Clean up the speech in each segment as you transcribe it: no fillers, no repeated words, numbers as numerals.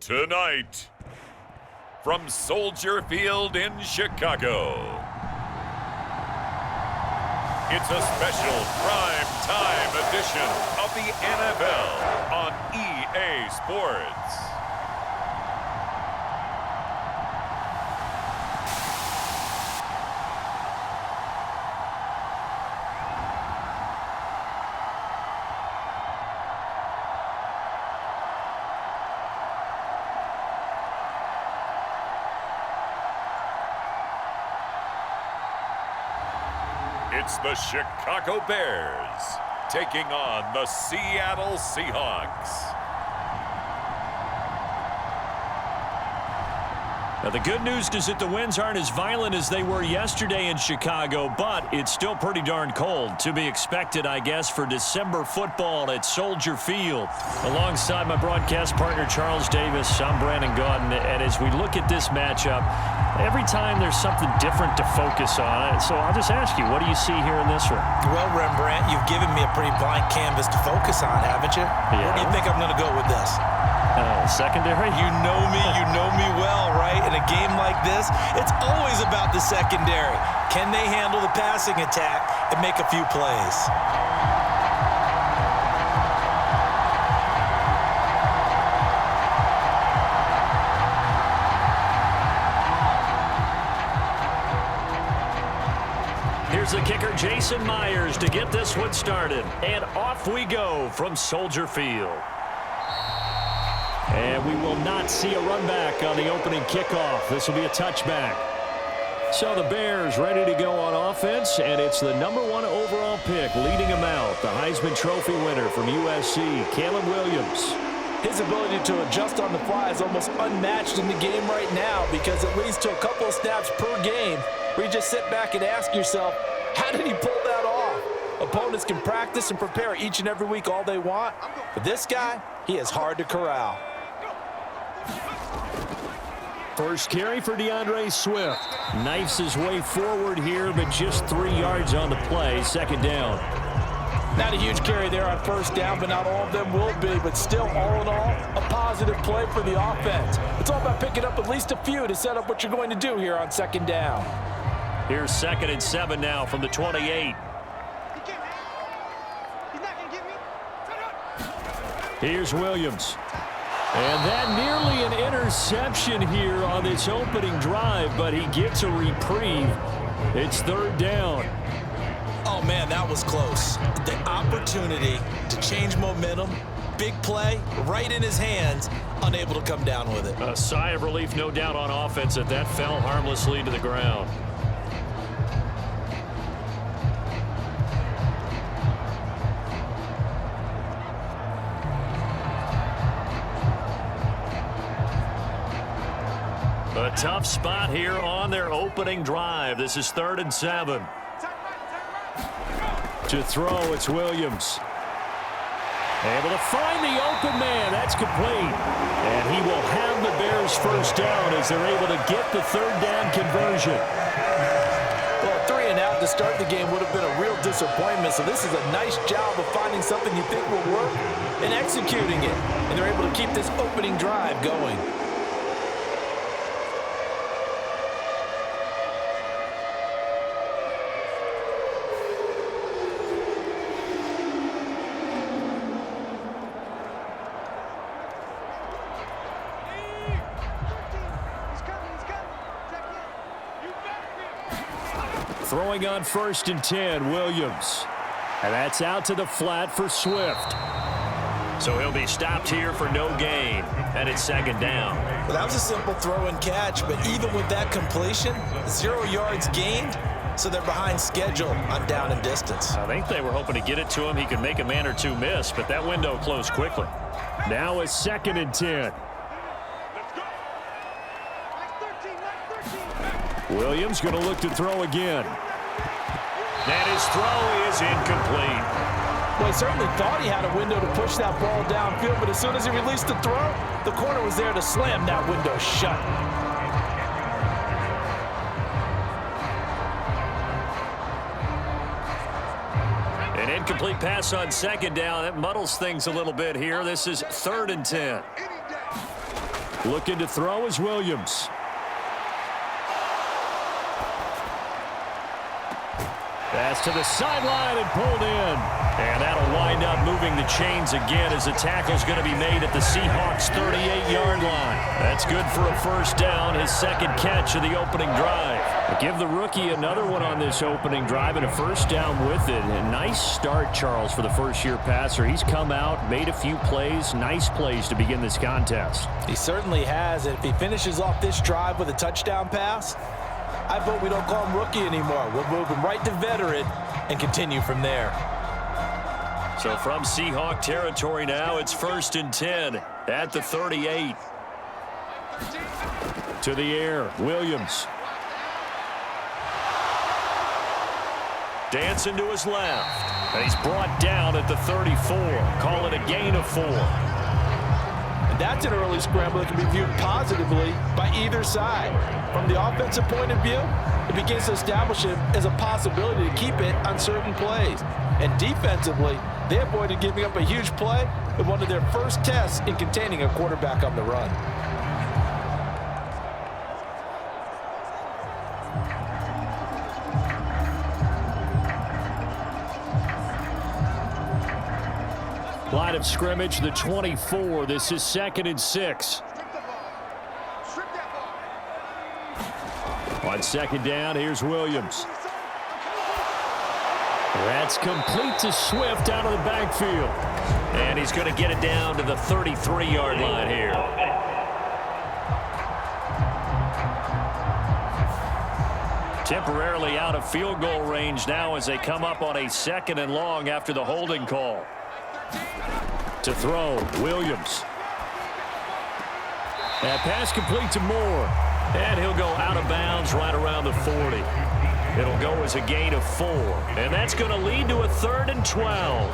Tonight, from Soldier Field in Chicago, it's a special prime time edition of the NFL on EA Sports. It's the Chicago Bears taking on the Seattle Seahawks. Now, the good news is that the winds aren't as violent as they were yesterday in Chicago, but it's still pretty darn cold. To be expected, I guess, for December football at Soldier Field. Alongside my broadcast partner, Charles Davis, I'm Brandon Gaudin, and as we look at this matchup, every time there's something different to focus on. So I'll just ask you, what do you see here in this one? Well, Rembrandt, you've given me a pretty blank canvas to focus on, haven't you? Yeah. Where do you think I'm going to go with this? Secondary? You know me well, right? In a game like this, it's always about the secondary. Can they handle the passing attack and make a few plays? Here's the kicker, Jason Myers, to get this one started. And off we go from Soldier Field. And we will not see a run back on the opening kickoff. This will be a touchback. So the Bears ready to go on offense, and it's the #1 overall pick leading them out, the Heisman Trophy winner from USC, Caleb Williams. His ability to adjust on the fly is almost unmatched in the game right now because it leads to a couple of snaps per game where you just sit back and ask yourself, how did he pull that off? Opponents can practice and prepare each and every week all they want, but this guy, he is hard to corral. First carry for DeAndre Swift. Knifes his way forward here, but just 3 yards on the play. Second down. Not a huge carry there on first down, but not all of them will be. But still, all in all, a positive play for the offense. It's all about picking up at least a few to set up what you're going to do here on second down. Here's 2nd and 7 now from the 28. Here's Williams. And that nearly an interception here on this opening drive, but he gets a reprieve. It's 3rd down. Oh, man, that was close. The opportunity to change momentum, big play, right in his hands, unable to come down with it. A sigh of relief, no doubt, on offense that fell harmlessly to the ground. A tough spot here on their opening drive. This is 3rd and 7. To throw, it's Williams. Able to find the open man. That's complete. And he will have the Bears first down as they're able to get the 3rd down conversion. Well, 3 and out to start the game would have been a real disappointment. So this is a nice job of finding something you think will work and executing it. And they're able to keep this opening drive going. Throwing on 1st and 10, Williams. And that's out to the flat for Swift. So he'll be stopped here for no gain. And it's 2nd down. Well, that was a simple throw and catch, but even with that completion, 0 yards gained, so they're behind schedule on down and distance. I think they were hoping to get it to him. He could make a man or two miss, but that window closed quickly. Now it's 2nd and 10. Williams going to look to throw again. And his throw is incomplete. Well, he certainly thought he had a window to push that ball downfield, but as soon as he released the throw, the corner was there to slam that window shut. An incomplete pass on 2nd down. That muddles things a little bit here. This is 3rd and 10. Looking to throw is Williams. Pass to the sideline and pulled in. And that'll wind up moving the chains again as the tackle's going to be made at the Seahawks' 38-yard line. That's good for a first down, his second catch of the opening drive. Give the rookie another one on this opening drive and a first down with it. A nice start, Charles, for the first-year passer. He's come out, made a few plays, nice plays to begin this contest. He certainly has. And if he finishes off this drive with a touchdown pass, I vote we don't call him rookie anymore. We'll move him right to veteran and continue from there. So from Seahawk territory now, it's 1st and 10 at the 38. To the air, Williams. Dancing to his left. And he's brought down at the 34. Call it a gain of 4. And that's an early scramble that can be viewed positively by either side. From the offensive point of view, it begins to establish it as a possibility to keep it on certain plays. And defensively, they avoided giving up a huge play in one of their first tests in containing a quarterback on the run. Line of scrimmage, the 24. This is 2nd and 6. On 2nd down, here's Williams. That's complete to Swift out of the backfield. And he's going to get it down to the 33-yard line here. Temporarily out of field goal range now as they come up on a 2nd and long after the holding call. To throw, Williams. That pass complete to Moore. And he'll go out of bounds right around the 40. It'll go as a gain of 4. And that's going to lead to a 3rd and 12.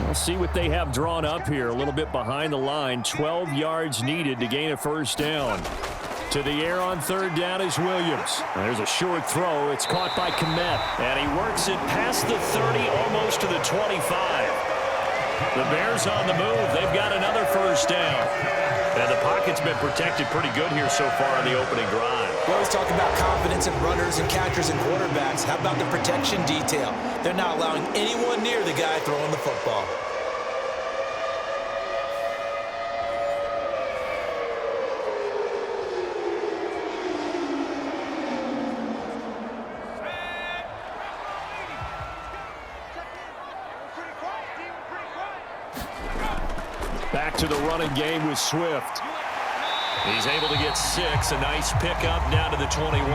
We'll see what they have drawn up here. A little bit behind the line. 12 yards needed to gain a first down. To the air on 3rd down is Williams. And there's a short throw. It's caught by Keenan. And he works it past the 30, almost to the 25. The Bears on the move. They've got another first down. And the pocket's been protected pretty good here so far in the opening drive. We always talk about confidence in runners and catchers and quarterbacks. How about the protection detail? They're not allowing anyone near the guy throwing the football. Back to the running game with Swift. He's able to get 6. A nice pickup down to the 21.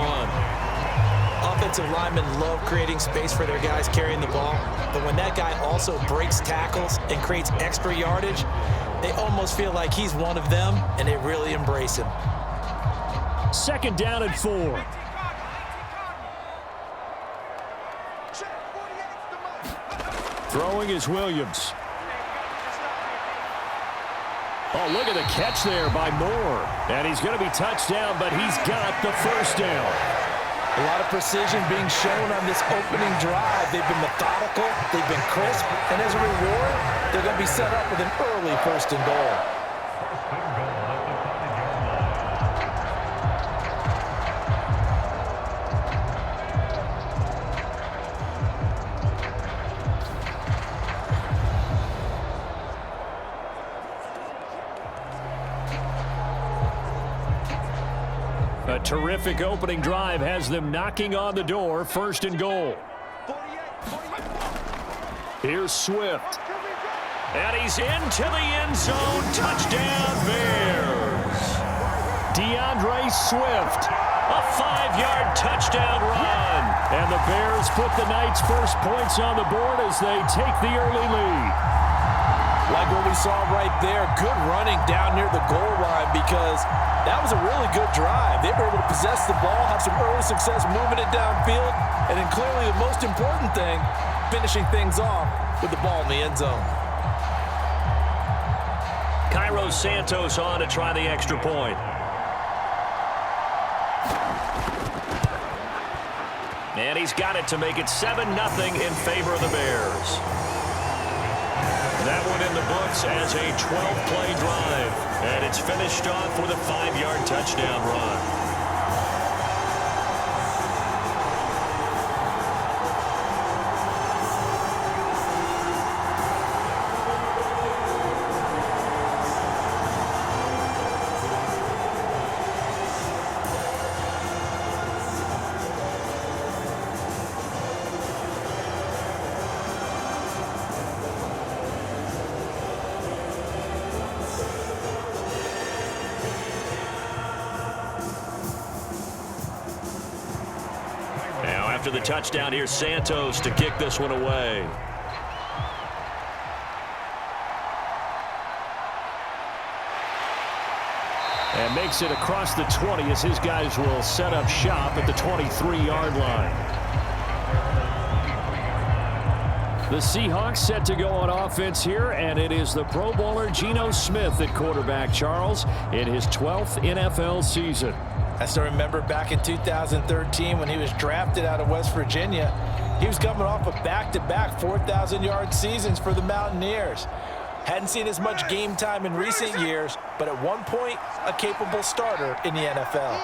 Offensive linemen love creating space for their guys carrying the ball. But when that guy also breaks tackles and creates extra yardage, they almost feel like he's one of them, and they really embrace him. 2nd down and 4. Throwing is Williams. Oh, look at the catch there by Moore. And he's going to be touched down, but he's got the first down. A lot of precision being shown on this opening drive. They've been methodical, they've been crisp, and as a reward, they're going to be set up with an early 1st and goal. A terrific opening drive has them knocking on the door. 1st and goal. Here's Swift. And he's into the end zone. Touchdown, Bears. DeAndre Swift. A 5-yard touchdown run. And the Bears put the Knights' first points on the board as they take the early lead. Like what we saw right there, good running down near the goal line because that was a really good drive. They were able to possess the ball, have some early success moving it downfield, and then clearly the most important thing, finishing things off with the ball in the end zone. Cairo Santos on to try the extra point. And he's got it to make it 7-0 in favor of the Bears. That one in the books as a 12-play drive. And it's finished off with a 5-yard touchdown run. After the touchdown, here's Santos to kick this one away. And makes it across the 20 as his guys will set up shop at the 23-yard line. The Seahawks set to go on offense here, and it is the Pro Bowler Geno Smith at quarterback, Charles, in his 12th NFL season. I still remember back in 2013 when he was drafted out of West Virginia. He was coming off of back-to-back 4,000-yard seasons for the Mountaineers. Hadn't seen as much game time in recent years, but at one point, a capable starter in the NFL.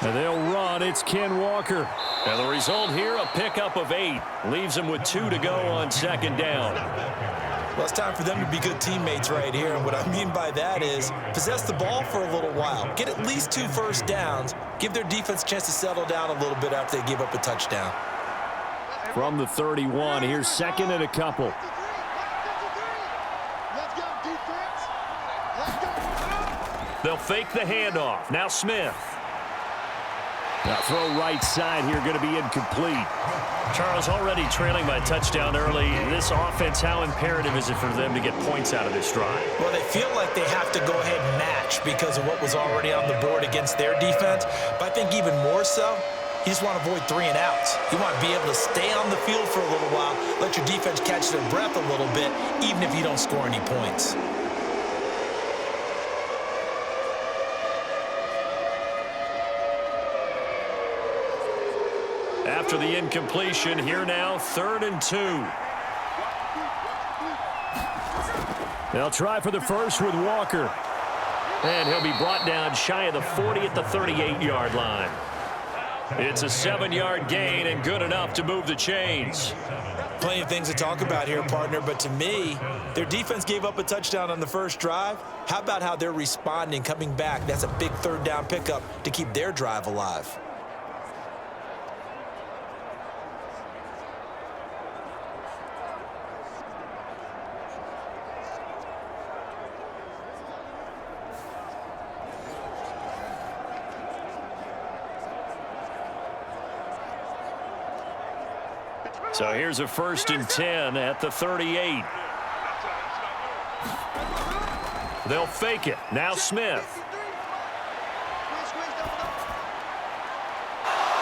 And they'll run. It's Ken Walker. And the result here, a pickup of 8. Leaves him with 2 to go on second down. Well, it's time for them to be good teammates right here. And what I mean by that is possess the ball for a little while. Get at least 2 first downs. Give their defense a chance to settle down a little bit after they give up a touchdown. From the 31, here's second and a couple. They'll fake the handoff. Now Smith. Now throw right side here, going to be incomplete. Charles, already trailing by a touchdown early. This offense, how imperative is it for them to get points out of this drive? Well, they feel like they have to go ahead and match because of what was already on the board against their defense. But I think even more so, you just want to avoid 3 and outs. You want to be able to stay on the field for a little while, let your defense catch their breath a little bit, even if you don't score any points. After the incompletion, here now, 3rd and 2. They'll try for the first with Walker. And he'll be brought down shy of the 40 at the 38-yard line. It's a 7-yard gain and good enough to move the chains. Plenty of things to talk about here, partner, but to me, their defense gave up a touchdown on the first drive. How about how they're responding, coming back? That's a big 3rd down pickup to keep their drive alive. So here's a 1st and 10 at the 38. They'll fake it. Now Smith.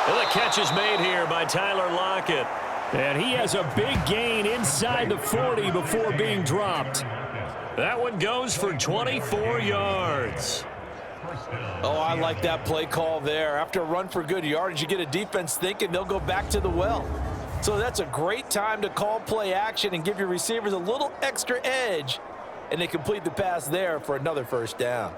And the catch is made here by Tyler Lockett. And he has a big gain inside the 40 before being dropped. That one goes for 24 yards. Oh, I like that play call there. After a run for good yardage, you get a defense thinking they'll go back to the well. So that's a great time to call play action and give your receivers a little extra edge. And they complete the pass there for another 1st down.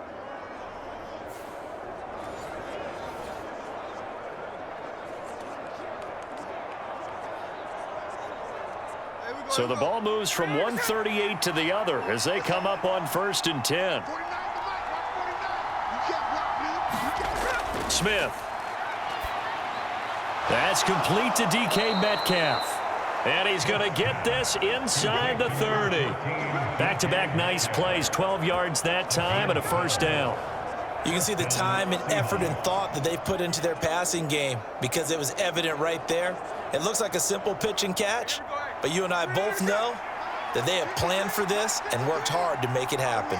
So the ball moves from 138 to the other as they come up on 1st and 10. Smith. That's complete to DK Metcalf. And he's going to get this inside the 30. Back-to-back nice plays, 12 yards that time and a 1st down. You can see the time and effort and thought that they've put into their passing game because it was evident right there. It looks like a simple pitch and catch, but you and I both know that they have planned for this and worked hard to make it happen.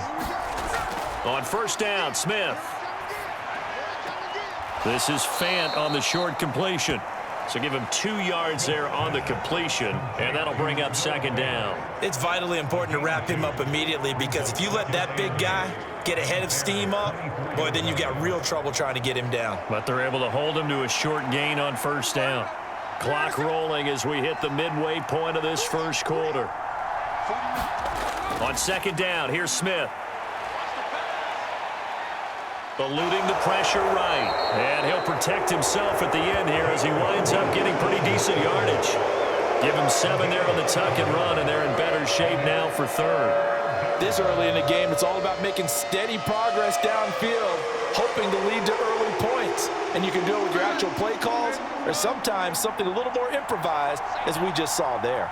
On 1st down, Smith. This is Fant on the short completion. So give him 2 yards there on the completion, and that'll bring up 2nd down. It's vitally important to wrap him up immediately because if you let that big guy get ahead of steam up, boy, then you've got real trouble trying to get him down. But they're able to hold him to a short gain on first down. Clock rolling as we hit the midway point of this first quarter. On second down, here's Smith. Eluding the pressure right. And he'll protect himself at the end here as he winds up getting pretty decent yardage. Give him 7 there on the tuck and run, and they're in better shape now for third. This early in the game, it's all about making steady progress downfield, hoping to lead to early points. And you can do it with your actual play calls or sometimes something a little more improvised, as we just saw there.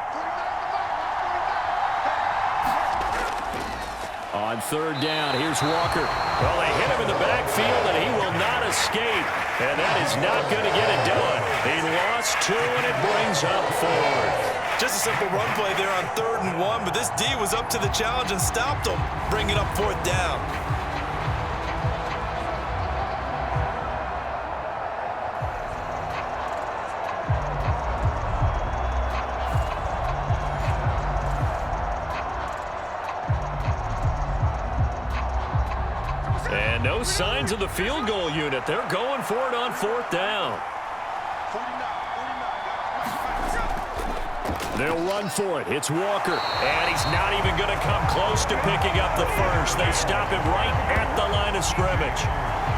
On third down, here's Walker. Well, they hit him in the backfield, and he will not escape. And that is not going to get it done. He lost 2, and it brings up 4. Just a simple run play there on 3rd and 1, but this D was up to the challenge and stopped him, bringing up 4th down. And no signs of the field goal unit. They're going for it on 4th down. They'll run for it. It's Walker. And he's not even going to come close to picking up the first. They stop him right at the line of scrimmage.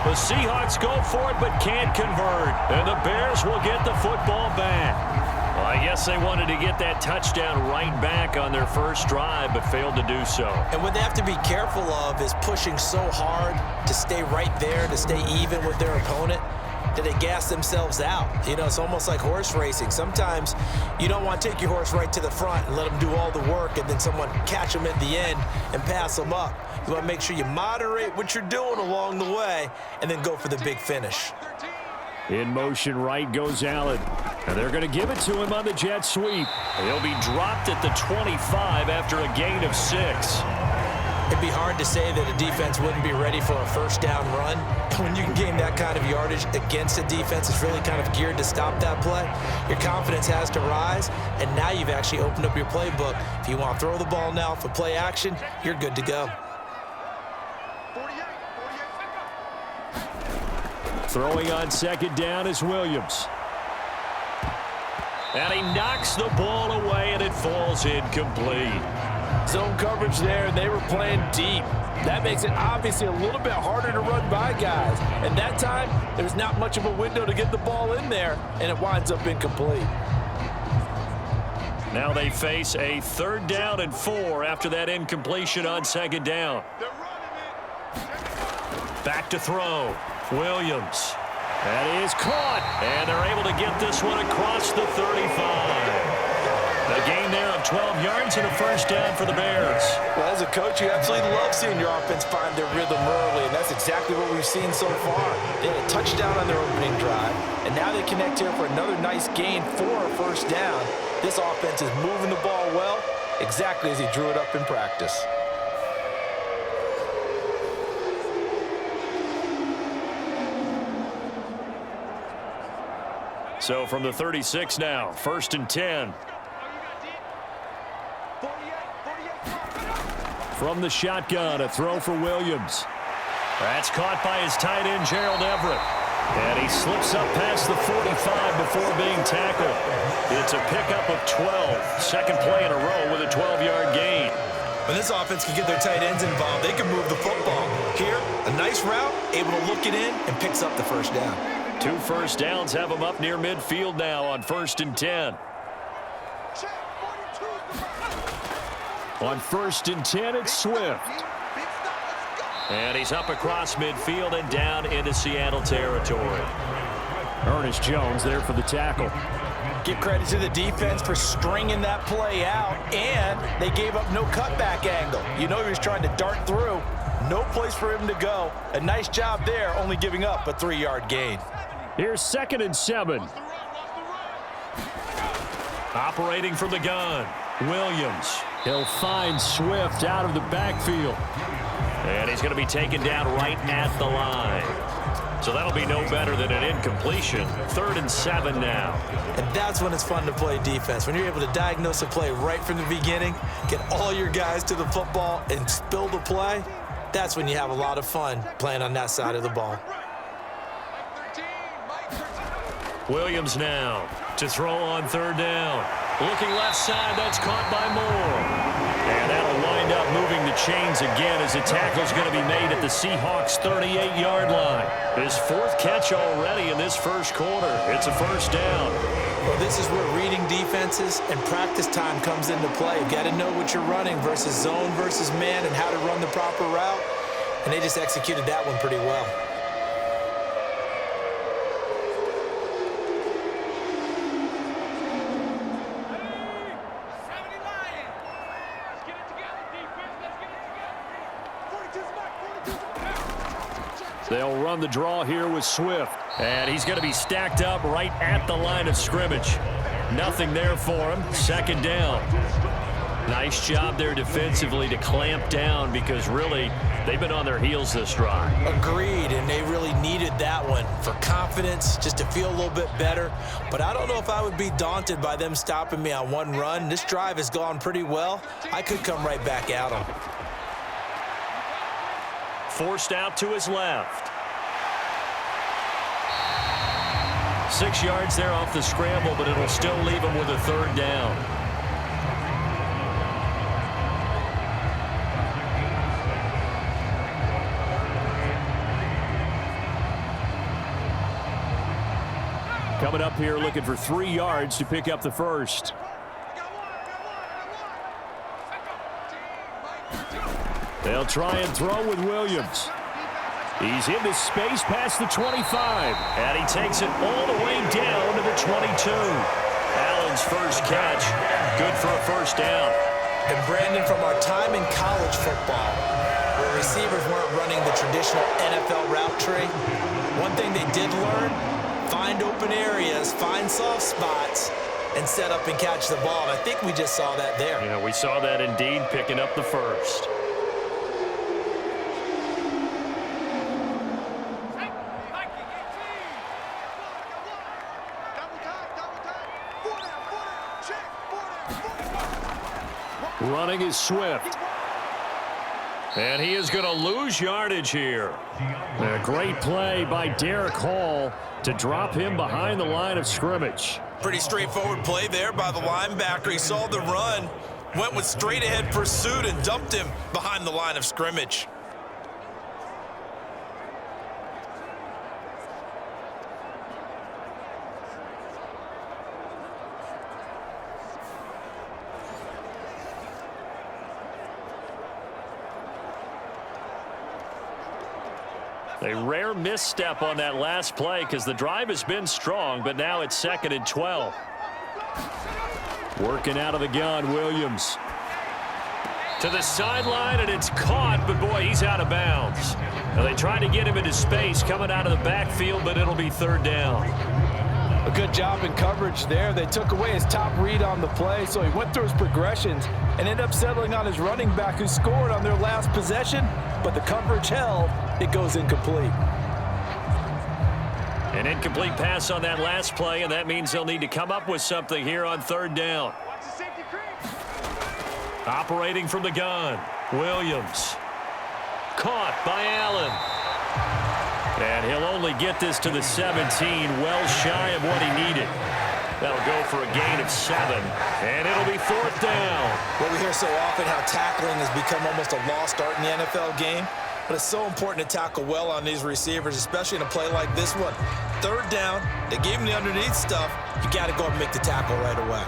The Seahawks go for it but can't convert. And the Bears will get the football back. Well, I guess they wanted to get that touchdown right back on their first drive but failed to do so. And what they have to be careful of is pushing so hard to stay right there, to stay even with their opponent, that they gas themselves out. You know, it's almost like horse racing. Sometimes you don't want to take your horse right to the front and let them do all the work and then someone catch them at the end and pass them up. You want to make sure you moderate what you're doing along the way and then go for the big finish. In motion right goes Allen. And they're going to give it to him on the jet sweep. He'll be dropped at the 25 after a gain of 6. It'd be hard to say that a defense wouldn't be ready for a first down run. When you can gain that kind of yardage against a defense that's really kind of geared to stop that play, your confidence has to rise, and now you've actually opened up your playbook. If you want to throw the ball now for play action, you're good to go. Throwing on second down is Williams. And he knocks the ball away, and it falls incomplete. Zone coverage there, and they were playing deep. That makes it obviously a little bit harder to run by guys. And that time, there's not much of a window to get the ball in there, and it winds up incomplete. Now they face a 3rd down and 4 after that incompletion on second down. Back to throw. Williams. That is caught. And they're able to get this one across the 35. A gain there of 12 yards and a first down for the Bears. Well, as a coach, you absolutely love seeing your offense find their rhythm early, and that's exactly what we've seen so far. They had a touchdown on their opening drive, and now they connect here for another nice gain for a first down. This offense is moving the ball well, exactly as he drew it up in practice. So from the 36 now, 1st and 10. From the shotgun, a throw for Williams. That's caught by his tight end, Gerald Everett. And he slips up past the 45 before being tackled. It's a pickup of 12. Second play in a row with a 12-yard gain. When this offense can get their tight ends involved, they can move the football. Here, a nice route, able to look it in, and picks up the first down. 2 first downs have him up near midfield now on 1st and 10. On 1st and 10, it's Swift. And he's up across midfield and down into Seattle territory. Ernest Jones there for the tackle. Give credit to the defense for stringing that play out, and they gave up no cutback angle. You know he was trying to dart through. No place for him to go. A nice job there, only giving up a 3-yard gain. Here's 2nd and 7. Operating from the gun, Williams. He'll find Swift out of the backfield. And he's going to be taken down right at the line. So that'll be no better than an incompletion. 3rd and 7 now. And that's when it's fun to play defense. When you're able to diagnose a play right from the beginning, get all your guys to the football, and spill the play, That's when you have a lot of fun playing on that side of the ball. Williams now to throw on third down. Looking left side, that's caught by Moore. And that'll wind up moving the chains again as the tackle's going to be made at the Seahawks' 38-yard line. His fourth catch already in this first quarter. It's a first down. Well, this is where reading defenses and practice time comes into play. You got to know what you're running versus zone versus man and how to run the proper route. And they just executed that one pretty well. They'll run the draw here with Swift. And he's going to be stacked up right at the line of scrimmage. Nothing there for him. Second down. Nice job there defensively to clamp down because really they've been on their heels this drive. Agreed, and they really needed that one for confidence, just to feel a little bit better. But I don't know if I would be daunted by them stopping me on one run. This drive has gone pretty well. I could come right back at them. Forced out to his left. 6 yards there off the scramble, but it'll still leave him with a third down. Coming up here looking for 3 yards to pick up the first. They'll try and throw with Williams. He's into space past the 25. And he takes it all the way down to the 22. Allen's first catch. Good for a first down. And Brandon, from our time in college football, where receivers weren't running the traditional NFL route tree, one thing they did learn, find open areas, find soft spots, and set up and catch the ball. And I think we just saw that there. You know, we saw that indeed, picking up the first. Running is Swift. And he is going to lose yardage here. A great play by Derek Hall to drop him behind the line of scrimmage. Pretty straightforward play there by the linebacker. He saw the run, went with straight-ahead pursuit, and dumped him behind the line of scrimmage. A rare misstep on that last play because the drive has been strong, but now it's 2nd and 12. Working out of the gun, Williams. To the sideline, and it's caught, but boy, he's out of bounds. Now, they tried to get him into space coming out of the backfield, but it'll be third down. A good job in coverage there. They took away his top read on the play, so he went through his progressions and ended up settling on his running back who scored on their last possession, but the coverage held. It goes incomplete. An incomplete pass on that last play, and that means they'll need to come up with something here on third down. Operating from the gun, Williams. Caught by Allen. And he'll only get this to the 17, well shy of what he needed. That'll go for a gain of 7, and it'll be fourth down. Well, we hear so often how tackling has become almost a lost art in the NFL game, but it's so important to tackle well on these receivers, especially in a play like this one. Third down, they gave him the underneath stuff. You got to go and make the tackle right away.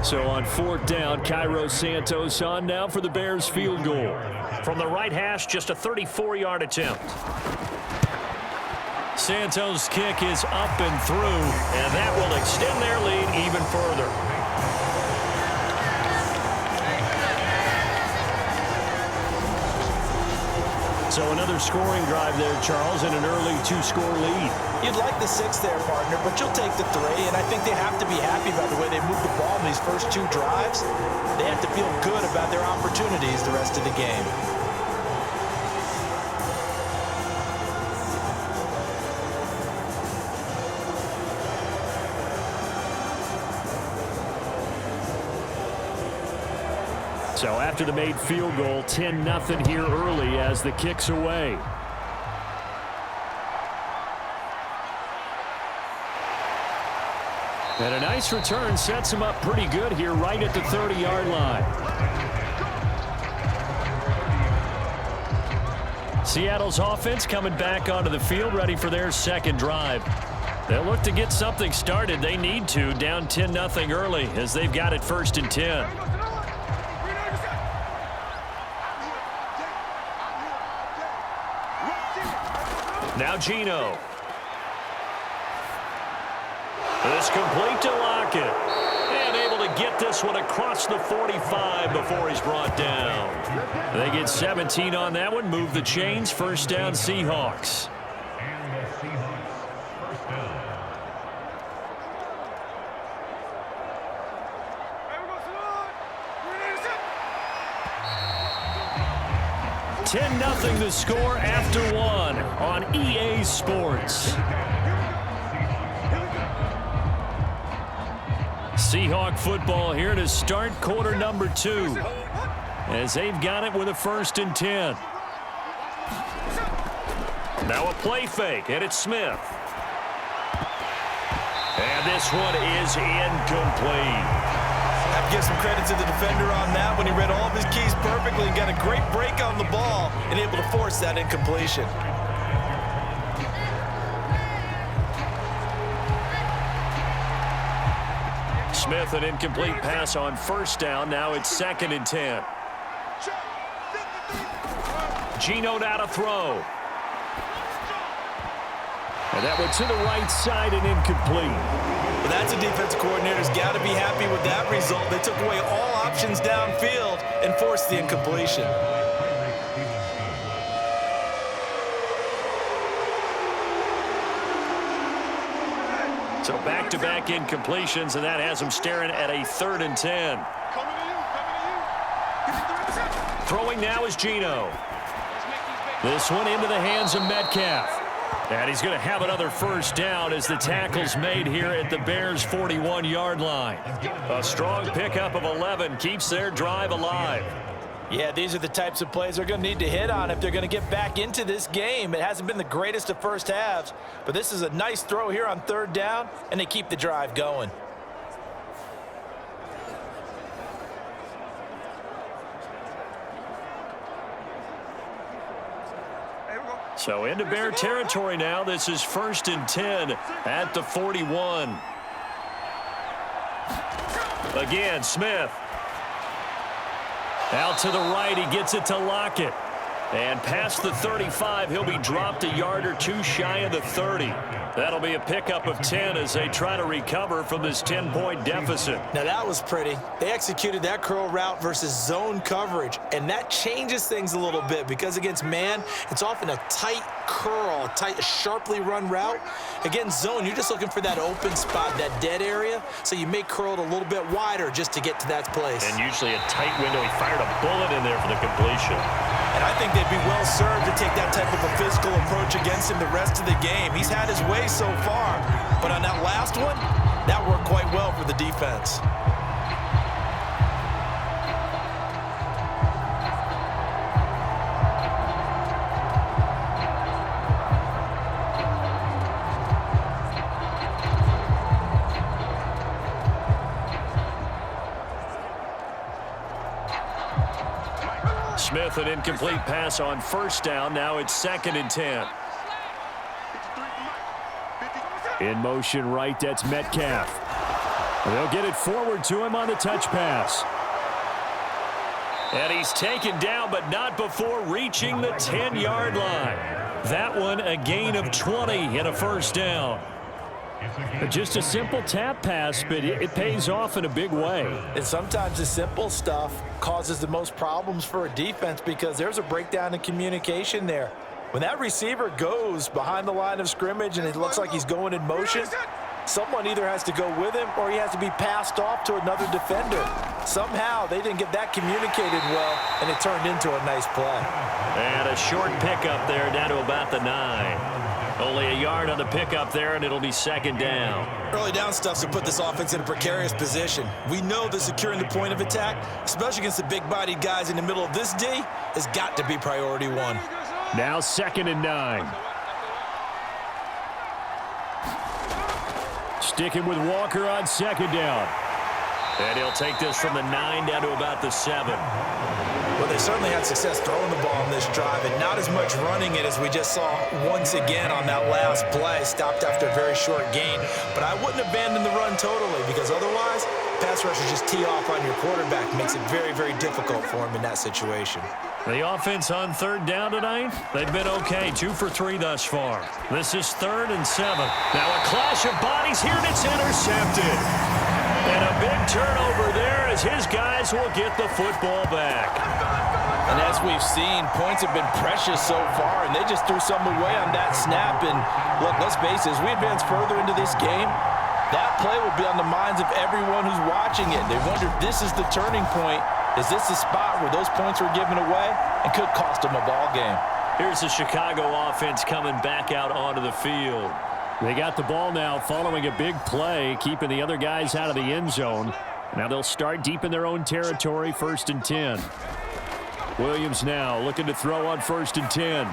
So on fourth down, Cairo Santos on now for the Bears field goal. From the right hash, just a 34-yard attempt. Santos' kick is up and through, and that will extend their lead even further. So So another scoring drive there, Charles, and an early 2-score lead. You'd like the 6 there, partner, but you'll take the 3, and I think they have to be happy about the way they moved the ball in these first 2 drives. They have to feel good about their opportunities the rest of the game. So after the made field goal, 10-0 here early as the kick's away. And a nice return sets him up pretty good here right at the 30-yard line. Seattle's offense coming back onto the field, ready for their second drive. They'll look to get something started. They need to, down 10-0 early as they've got it 1st and 10. Now Geno. This complete to Lockett. And able to get this one across the 45 before he's brought down. They get 17 on that one. Move the chains. 1st down Seahawks. And the Seahawks first down. 10-0 the score after 1 on EA Sports. Seahawk football here to start quarter number 2 as they've got it with a 1st and 10. Now a play fake, and it's Smith. And this one is incomplete. I have to give some credit to the defender on that when he read all of his keys perfectly and got a great break on the ball and able to force that incompletion. Smith, an incomplete pass on 1st down. Now it's 2nd and 10. Geno now to throw. And that went to the right side and incomplete. Well, that's a defensive coordinator's got to be happy with that result. They took away all options downfield and forced the incompletion. So back-to-back incompletions, and that has him staring at a 3rd and 10. Throwing now is Geno. This one into the hands of Metcalf. And he's going to have another 1st down as the tackle's made here at the Bears' 41-yard line. A strong pickup of 11 keeps their drive alive. Yeah, these are the types of plays they're going to need to hit on if they're going to get back into this game. It hasn't been the greatest of first halves, but this is a nice throw here on 3rd down, and they keep the drive going. So into Bear territory now. This is 1st and 10 at the 41. Again, Smith. Out to the right, he gets it to Lockett. And past the 35, he'll be dropped a yard or 2 shy of the 30. That'll be a pickup of 10 as they try to recover from this 10-point deficit. Now that was pretty. They executed that curl route versus zone coverage, and that changes things a little bit because against man, it's often a tight curl, a sharply run route. Against zone, you're just looking for that open spot, that dead area, so you may curl it a little bit wider just to get to that place. And usually a tight window. He fired a bullet in there for the completion. And I think they'd be well served to take that type of a physical approach against him the rest of the game. He's had his way so far, but on that last one, that worked quite well for the defense. Smith, an incomplete pass on 1st down. Now it's 2nd and 10. In motion right, that's Metcalf. They'll get it forward to him on the touch pass. And he's taken down, but not before reaching the 10-yard line. That one a gain of 20 and a 1st down. Just a simple tap pass, but it pays off in a big way. And sometimes the simple stuff causes the most problems for a defense because there's a breakdown in communication there. When that receiver goes behind the line of scrimmage and it looks like he's going in motion, someone either has to go with him or he has to be passed off to another defender. Somehow they didn't get that communicated well, and it turned into a nice play. And a short pickup there down to about the 9. Only a yard on the pickup there, and it'll be second down. Early down stuff's to put this offense in a precarious position. We know that securing the point of attack, especially against the big-bodied guys in the middle of this D, has got to be priority one. Now 2nd and 9. Sticking with Walker on 2nd down. And he'll take this from the 9 down to about the 7. Well, they certainly had success throwing the ball on this drive, and not as much running it as we just saw once again on that last play. Stopped after a very short gain. But I wouldn't abandon the run totally, because otherwise, pass rushers just tee off on your quarterback. Makes it very, very difficult for him in that situation. The offense on 3rd down tonight, they've been okay. 2 for 3 thus far. This is 3rd and 7. Now a clash of bodies here, and it's intercepted. And a big turnover there as his guys will get the football back. And as we've seen, points have been precious so far, and they just threw some away on that snap. And look, let's face it, as we advance further into this game, that play will be on the minds of everyone who's watching it. They wonder if this is the turning point. Is this the spot where those points were given away and could cost them a ball game? Here's the Chicago offense coming back out onto the field. They got the ball now following a big play, keeping the other guys out of the end zone. Now they'll start deep in their own territory, 1st and 10. Williams now looking to throw on 1st and 10.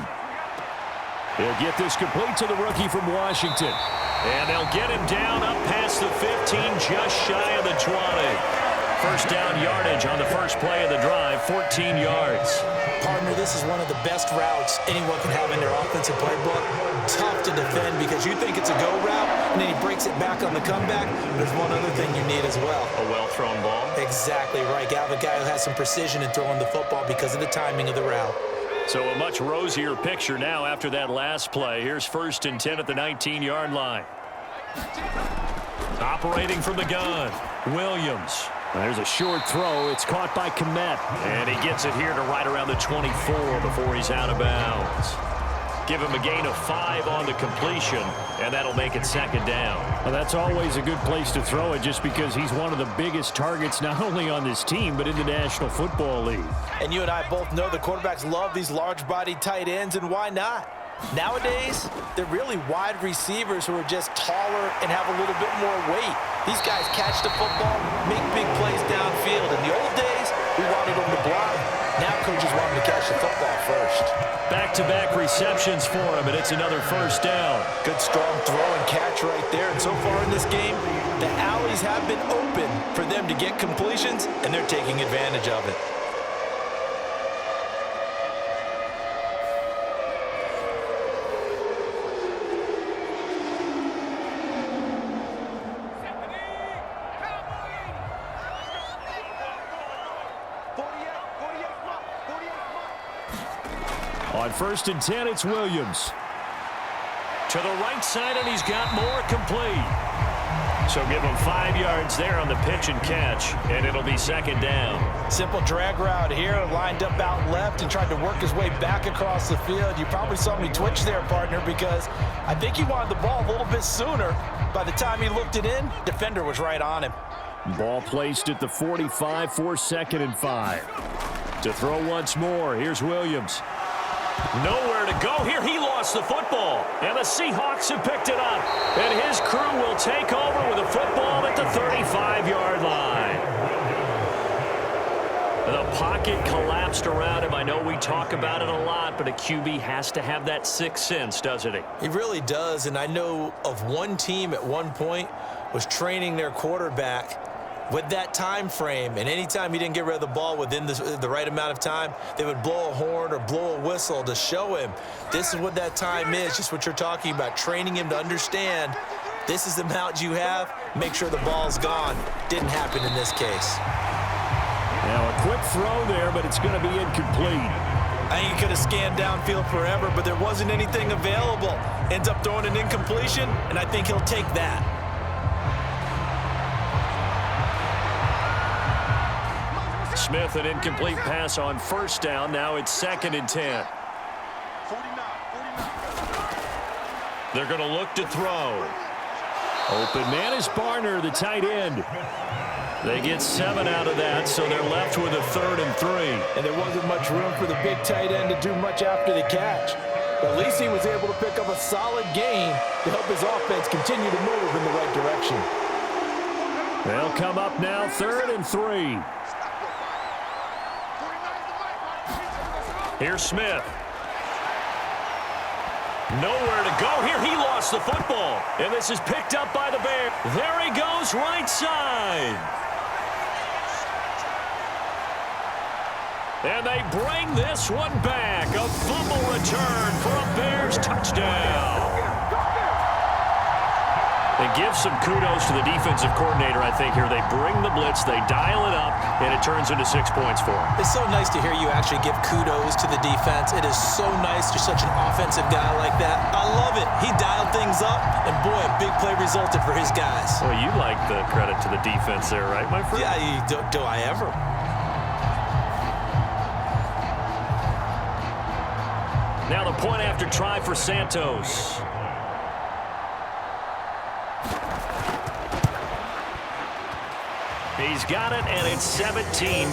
He'll get this complete to the rookie from Washington. And they'll get him down up past the 15, just shy of the 20. First down yardage on the first play of the drive, 14 yards. Partner, this is one of the best routes anyone can have in their offensive playbook. Tough to defend because you think it's a go route, and then he breaks it back on the comeback. There's one other thing you need as well. A well-thrown ball. Exactly right. You have a guy who has some precision in throwing the football because of the timing of the route. So a much rosier picture now after that last play. Here's 1st and 10 at the 19-yard line. Operating from the gun, Williams. There's a short throw. It's caught by Kmet. And he gets it here to right around the 24 before he's out of bounds. Give him a gain of 5 on the completion, and that'll make it 2nd down. Well, that's always a good place to throw it just because he's one of the biggest targets not only on this team but in the National Football League. And you and I both know the quarterbacks love these large-bodied tight ends, and why not? Nowadays, they're really wide receivers who are just taller and have a little bit more weight. These guys catch the football, make big plays downfield. In the old days, we wanted them to block. Now coaches want them to catch the football first. Back-to-back receptions for him, and it's another 1st down. Good strong throw and catch right there. And so far in this game, the alleys have been open for them to get completions, and they're taking advantage of it. On 1st and 10, it's Williams. To the right side, and he's got more complete. So give him 5 yards there on the pitch and catch, and it'll be 2nd down. Simple drag route here, lined up out left and tried to work his way back across the field. You probably saw me twitch there, partner, because I think he wanted the ball a little bit sooner. By the time he looked it in, defender was right on him. Ball placed at the 45 for 2nd and 5. To throw once more, here's Williams. Nowhere to go here. He lost the football, and the Seahawks have picked it up. And his crew will take over with a football at the 35-yard line. The pocket collapsed around him. I know we talk about it a lot, but a QB has to have that sixth sense, doesn't he? He really does, and I know of one team at one point was training their quarterback with that time frame, and anytime he didn't get rid of the ball within the right amount of time, they would blow a horn or blow a whistle to show him this is what that time is, just what you're talking about, training him to understand this is the amount you have, make sure the ball's gone. Didn't happen in this case. Now a quick throw there, but it's going to be incomplete. I think he could have scanned downfield forever, but there wasn't anything available. Ends up throwing an incompletion, and I think he'll take that. Smith, an incomplete pass on first down. Now it's 2nd and 10. They're going to look to throw. Open man is Barner, the tight end. They get 7 out of that, so they're left with a 3rd and 3. And there wasn't much room for the big tight end to do much after the catch. But at least he was able to pick up a solid gain to help his offense continue to move in the right direction. They'll come up now 3rd and 3. Here's Smith. Nowhere to go here. He lost the football. And this is picked up by the Bears. There he goes, right side. And they bring this one back. A fumble return for a Bears touchdown. They give some kudos to the defensive coordinator, I think, here. They bring the blitz, they dial it up, and it turns into 6 points for them. It's so nice to hear you actually give kudos to the defense. It is so nice you're such an offensive guy like that. I love it. He dialed things up, and boy, a big play resulted for his guys. Well, you like the credit to the defense there, right, my friend? Yeah, do I ever? Now the point after try for Santos. He's got it, and it's 17-0.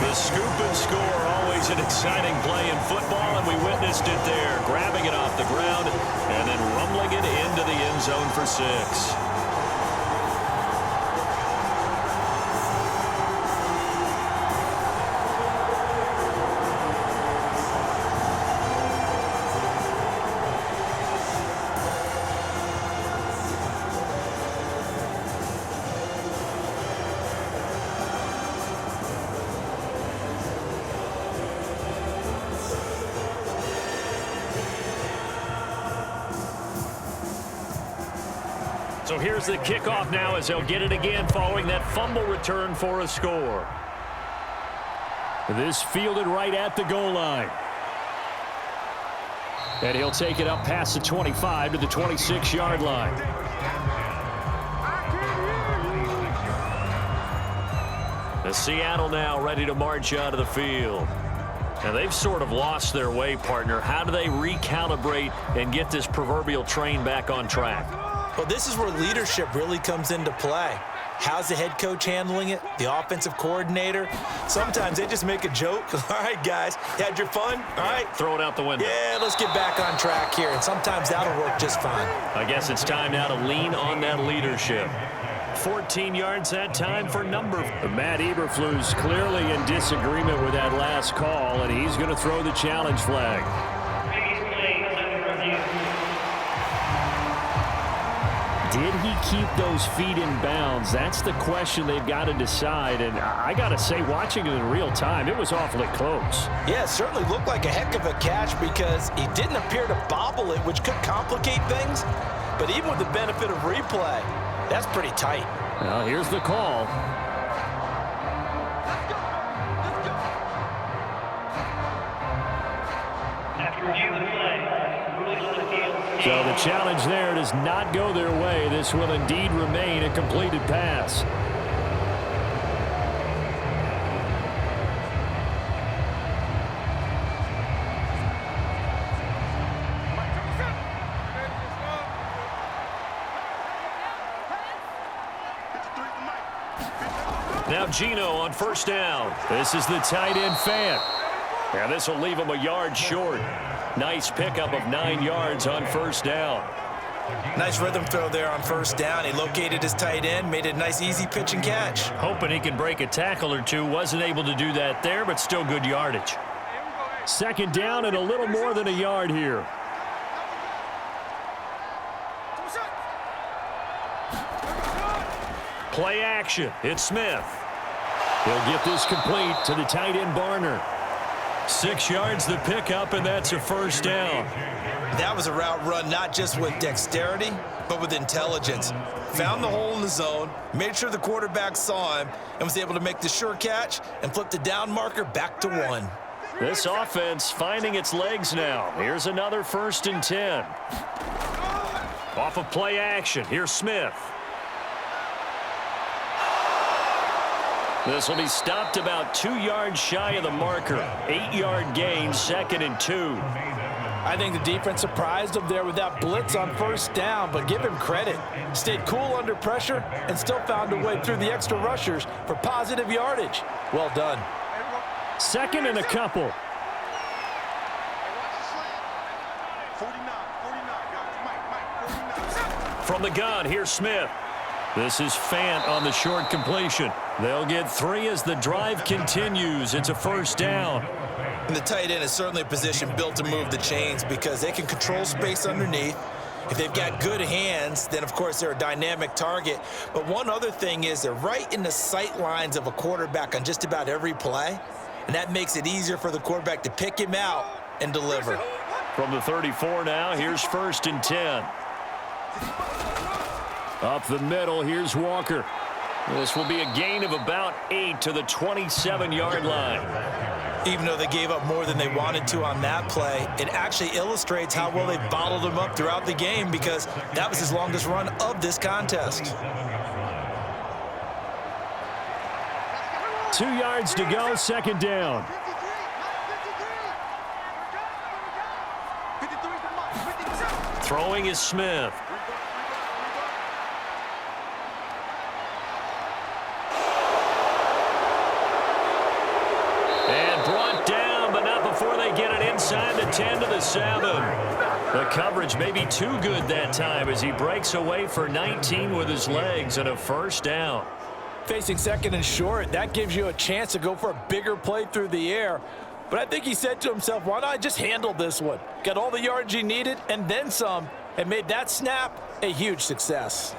The scoop and score, always an exciting play in football, and we witnessed it there, grabbing it off the ground and then rumbling it into the end zone for 6. So here's the kickoff now as they'll get it again following that fumble return for a score. This fielded right at the goal line. And he'll take it up past the 25 to the 26-yard line. The Seattle now ready to march out of the field. Now they've sort of lost their way, partner. How do they recalibrate and get this proverbial train back on track? Well, this is where leadership really comes into play. How's the head coach handling it? The offensive coordinator? Sometimes they just make a joke. All right, guys, you had your fun? All right. Throw it out the window. Yeah, let's get back on track here, and sometimes that'll work just fine. I guess it's time now to lean on that leadership. 14 yards that time for number. Matt Eberflus clearly in disagreement with that last call, and he's going to throw the challenge flag. Did he keep those feet in bounds? That's the question they've got to decide. And I got to say, watching it in real time, it was awfully close. Yeah, it certainly looked like a heck of a catch because he didn't appear to bobble it, which could complicate things. But even with the benefit of replay, that's pretty tight. Well, here's the call. So the challenge there does not go their way. This will indeed remain a completed pass. Now Geno on first down. This is the tight end Fant. Yeah, this will leave him a yard short. Nice pickup of 9 yards on first down. Nice rhythm throw there on first down. He located his tight end, made a nice easy pitch and catch. Hoping he can break a tackle or two. Wasn't able to do that there, but still good yardage. Second down and a little more than a yard here. Play action. It's Smith. He'll get this complete to the tight end Barner. 6 yards the pickup, and that's a first down. That was a route run not just with dexterity, but with intelligence. Found the hole in the zone, made sure the quarterback saw him, and was able to make the sure catch and flip the down marker back to 1. This offense finding its legs now. Here's another 1st and 10. Off of play action. Here's Smith. This will be stopped about 2 yards shy of the marker. 8-yard gain, 2nd and 2. I think the defense surprised him there with that blitz on 1st down, but give him credit. Stayed cool under pressure and still found a way through the extra rushers for positive yardage. Well done. 2nd and a couple. From the gun, here's Smith. This is Fant on the short completion. They'll get 3 as the drive continues. It's a 1st down. And the tight end is certainly a position built to move the chains because they can control space underneath. If they've got good hands, then of course they're a dynamic target. But one other thing is they're right in the sight lines of a quarterback on just about every play. And that makes it easier for the quarterback to pick him out and deliver. From the 34 now, here's 1st and 10. Up the middle, here's Walker. This will be a gain of about 8 to the 27-yard line. Even though they gave up more than they wanted to on that play, it actually illustrates how well they bottled them up throughout the game because that was his longest run of this contest. 2 yards to go, 2nd down. Throwing is Smith. And brought down, but not before they get it inside the 10 to the 7. The coverage may be too good that time as he breaks away for 19 with his legs and a 1st down. Facing 2nd and short, that gives you a chance to go for a bigger play through the air. But I think he said to himself, why not just handle this one? Got all the yards he needed and then some, and made that snap a huge success.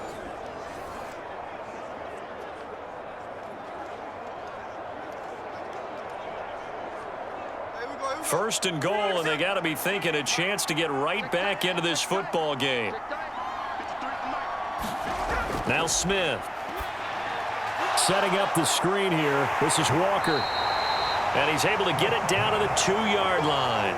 First and goal, and they got to be thinking a chance to get right back into this football game. Now Smith. Setting up the screen here. This is Walker. And he's able to get it down to the 2-yard line.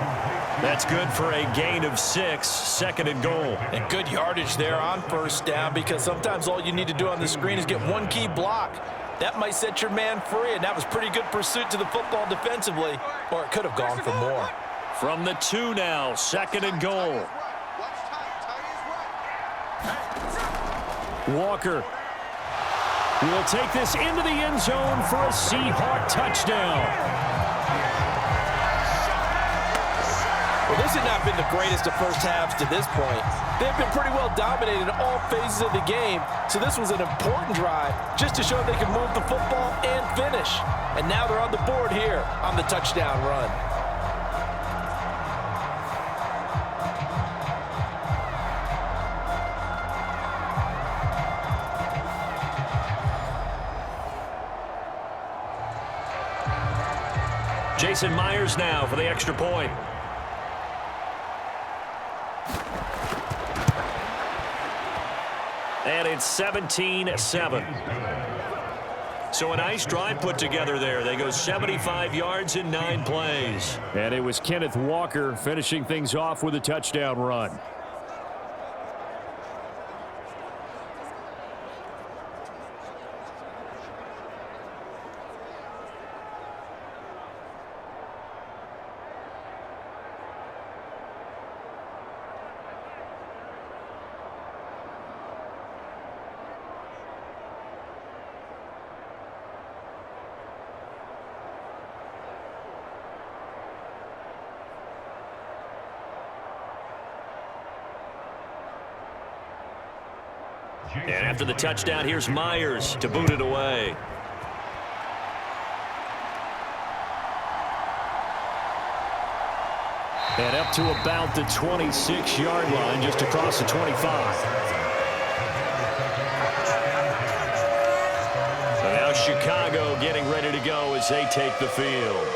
That's good for a gain of 6, 2nd and goal. And good yardage there on 1st down because sometimes all you need to do on the screen is get one key block. That might set your man free, and that was pretty good pursuit to the football defensively, or it could have gone for more. From the 2 now, 2nd and goal. Walker will take this into the end zone for a Seahawk touchdown. Well, this has not been the greatest of first halves to this point. They've been pretty well dominated in all phases of the game, so this was an important drive just to show they can move the football and finish. And now they're on the board here on the touchdown run. Jason Myers now for the extra point. And it's 17-7. So a nice drive put together there. They go 75 yards in 9 plays. And it was Kenneth Walker finishing things off with a touchdown run. And after the touchdown, here's Myers to boot it away. And up to about the 26-yard line, just across the 25. So now Chicago getting ready to go as they take the field.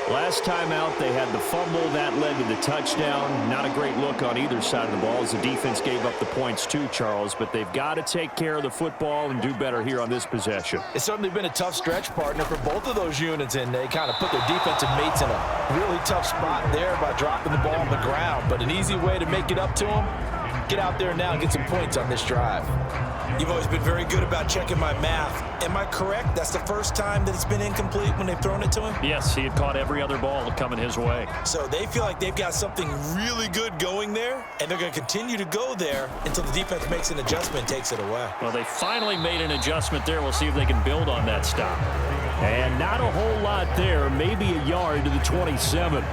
Last time out, they had the fumble. That led to the touchdown. Not a great look on either side of the ball as the defense gave up the points too, Charles. But they've got to take care of the football and do better here on this possession. It's certainly been a tough stretch, partner, for both of those units, and they kind of put their defensive mates in a really tough spot there by dropping the ball on the ground. But an easy way to make it up to them, get out there now and get some points on this drive. You've always been very good about checking my math. Am I correct? That's the first time that it's been incomplete when they've thrown it to him? Yes, he had caught every other ball coming his way. So they feel like they've got something really good going there, and they're going to continue to go there until the defense makes an adjustment and takes it away. Well, they finally made an adjustment there. We'll see if they can build on that stop. And not a whole lot there, maybe a yard to the 27.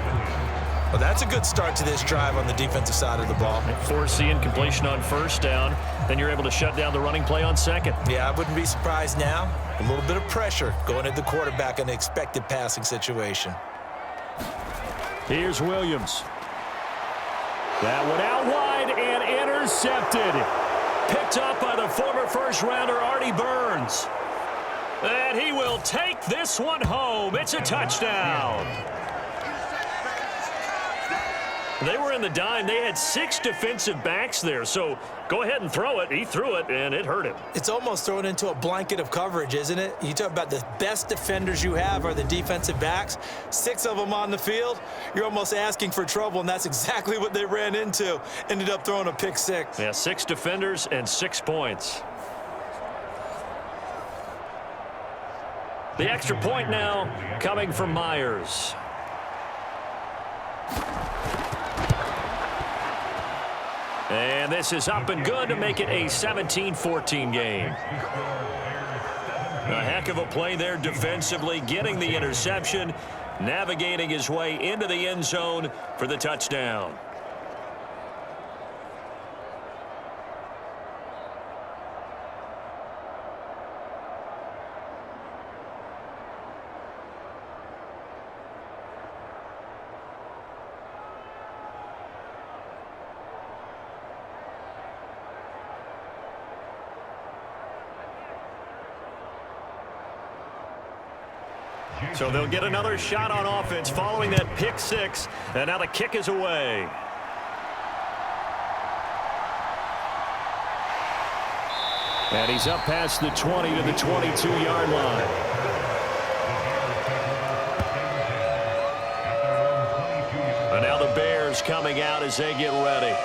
Well, that's a good start to this drive on the defensive side of the ball. Force the incompletion on first down. Then you're able to shut down the running play on second. Yeah, I wouldn't be surprised now. A little bit of pressure going at the quarterback in an expected passing situation. Here's Williams. That one out wide and intercepted. Picked up by the former first-rounder Artie Burns. And he will take this one home. It's a touchdown. They were in the dime. They had 6 defensive backs there. So go ahead and throw it. He threw it, and it hurt him. It's almost thrown into a blanket of coverage, isn't it? You talk about the best defenders you have are the defensive backs. 6 of them on the field. You're almost asking for trouble, and that's exactly what they ran into. Ended up throwing a pick 6. Yeah, 6 defenders and 6 points. The extra point now coming from Myers. And this is up and good to make it a 17-14 game. A heck of a play there defensively, getting the interception, navigating his way into the end zone for the touchdown. So they'll get another shot on offense following that pick 6, and now the kick is away. And he's up past the 20 to the 22-yard line. And now the Bears coming out as they get ready.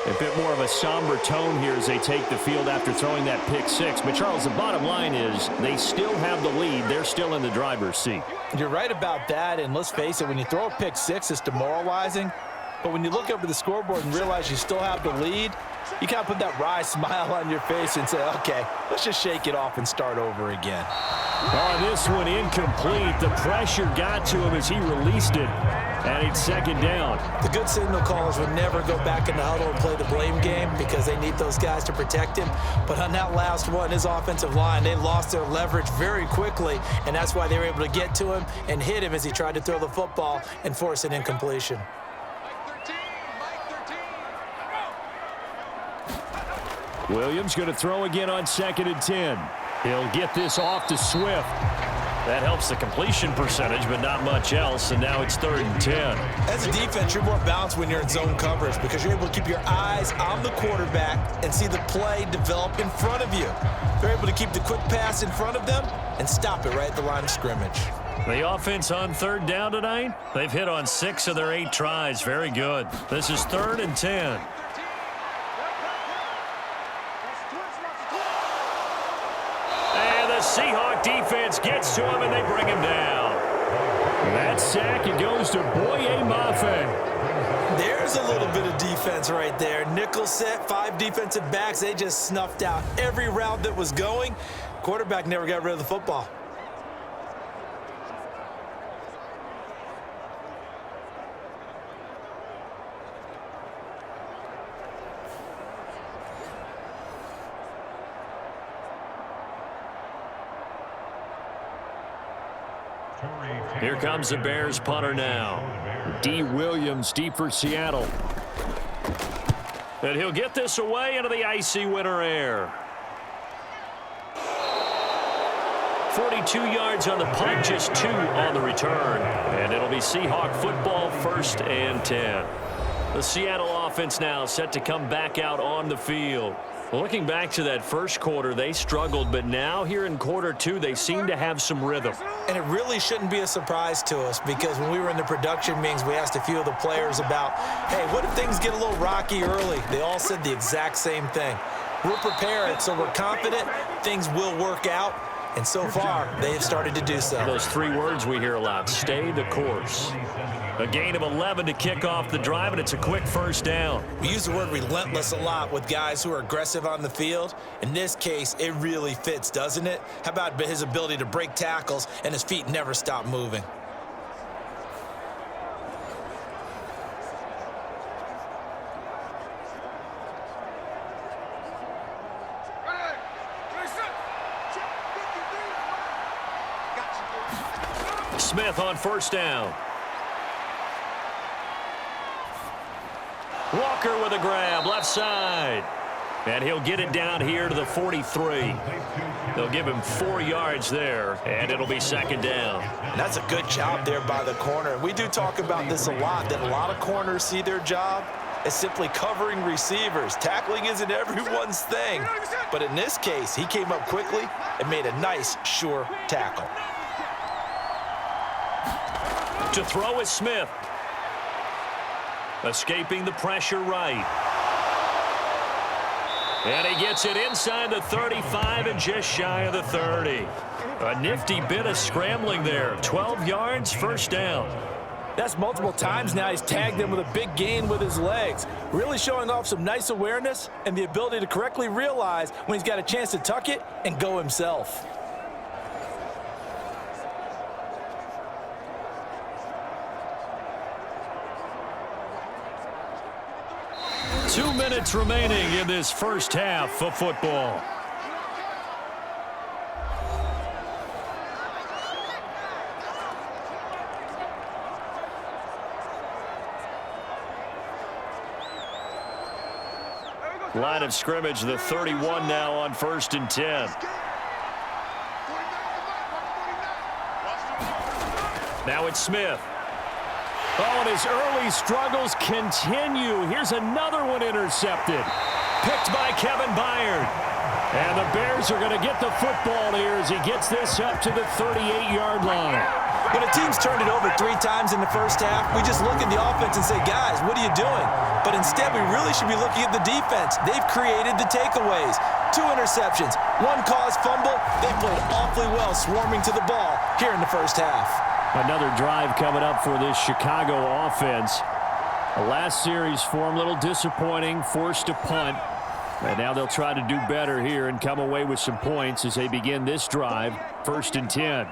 A bit more of a somber tone here as they take the field after throwing that pick 6. But, Charles, the bottom line is they still have the lead. They're still in the driver's seat. You're right about that, and let's face it, when you throw a pick 6, it's demoralizing. But when you look up at the scoreboard and realize you still have the lead, you kind of put that wry smile on your face and say, okay, let's just shake it off and start over again. Oh, this one incomplete. The pressure got to him as he released it. And it's second down. The good signal callers would never go back in the huddle and play the blame game because they need those guys to protect him. But on that last one, his offensive line, they lost their leverage very quickly, and that's why they were able to get to him and hit him as he tried to throw the football and force an incompletion. Williams going to throw again on 2nd and 10. He'll get this off to Swift. That helps the completion percentage, but not much else, and now it's 3rd and 10. As a defense, you're more balanced when you're in zone coverage because you're able to keep your eyes on the quarterback and see the play develop in front of you. They're able to keep the quick pass in front of them and stop it right at the line of scrimmage. The offense on 3rd down tonight, they've hit on 6 of their 8 tries. Very good. This is 3rd and 10. Seahawk defense gets to him, and they bring him down. That sack, it goes to Boye Mafe. There's a little bit of defense right there. Nickel set, 5 defensive backs. They just snuffed out every route that was going. Quarterback never got rid of the football. Here comes the Bears punter now. D. Williams deep for Seattle. And he'll get this away into the icy winter air. 42 yards on the punt, just 2 on the return. And it'll be Seahawk football, 1st and 10. The Seattle offense now set to come back out on the field. Looking back to that first quarter, they struggled, but now here in quarter 2, they seem to have some rhythm. And it really shouldn't be a surprise to us, because when we were in the production meetings, we asked a few of the players about, hey, what if things get a little rocky early? They all said the exact same thing. We're prepared, so we're confident things will work out. And so far, they have started to do so. Those 3 words we hear a lot: stay the course. A gain of 11 to kick off the drive, and it's a quick first down. We use the word relentless a lot with guys who are aggressive on the field. In this case, it really fits, doesn't it? How about his ability to break tackles and his feet never stop moving? Smith on first down. Walker with a grab, left side. And he'll get it down here to the 43. They'll give him 4 yards there, and it'll be 2nd down. And that's a good job there by the corner. We do talk about this a lot, that a lot of corners see their job as simply covering receivers. Tackling isn't everyone's thing. But in this case, he came up quickly and made a nice, sure tackle. To throw is Smith. Escaping the pressure right. And he gets it inside the 35 and just shy of the 30. A nifty bit of scrambling there. 12 yards, first down. That's multiple times now he's tagged him with a big gain with his legs. Really showing off some nice awareness and the ability to correctly realize when he's got a chance to tuck it and go himself. Two minutes remaining in this first half of football. Line of scrimmage, the 31 now on 1st and 10. Now it's Smith. Oh, and his early struggles continue. Here's another one intercepted. Picked by Kevin Byron. And the Bears are going to get the football here as he gets this up to the 38-yard line. When a team's turned it over 3 times in the first half, we just look at the offense and say, guys, what are you doing? But instead, we really should be looking at the defense. They've created the takeaways. 2 interceptions, 1 caused fumble. They played awfully well swarming to the ball here in the first half. Another drive coming up for this Chicago offense. The last series for them, a little disappointing, forced to punt. And now they'll try to do better here and come away with some points as they begin this drive, 1st and 10.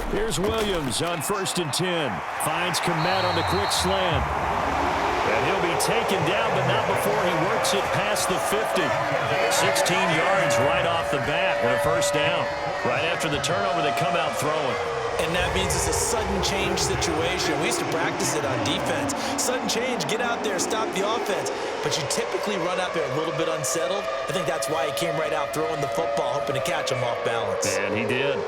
Here's Williams on 1st and 10. Finds Kmet on the quick slant. And he'll be taken down, but not before he works it past the 50. 16 yards right off the bat and a first down. Right after the turnover, they come out throwing. And that means it's a sudden change situation. We used to practice it on defense. Sudden change, get out there, stop the offense. But you typically run out there a little bit unsettled. I think that's why he came right out throwing the football, hoping to catch him off balance. And he did.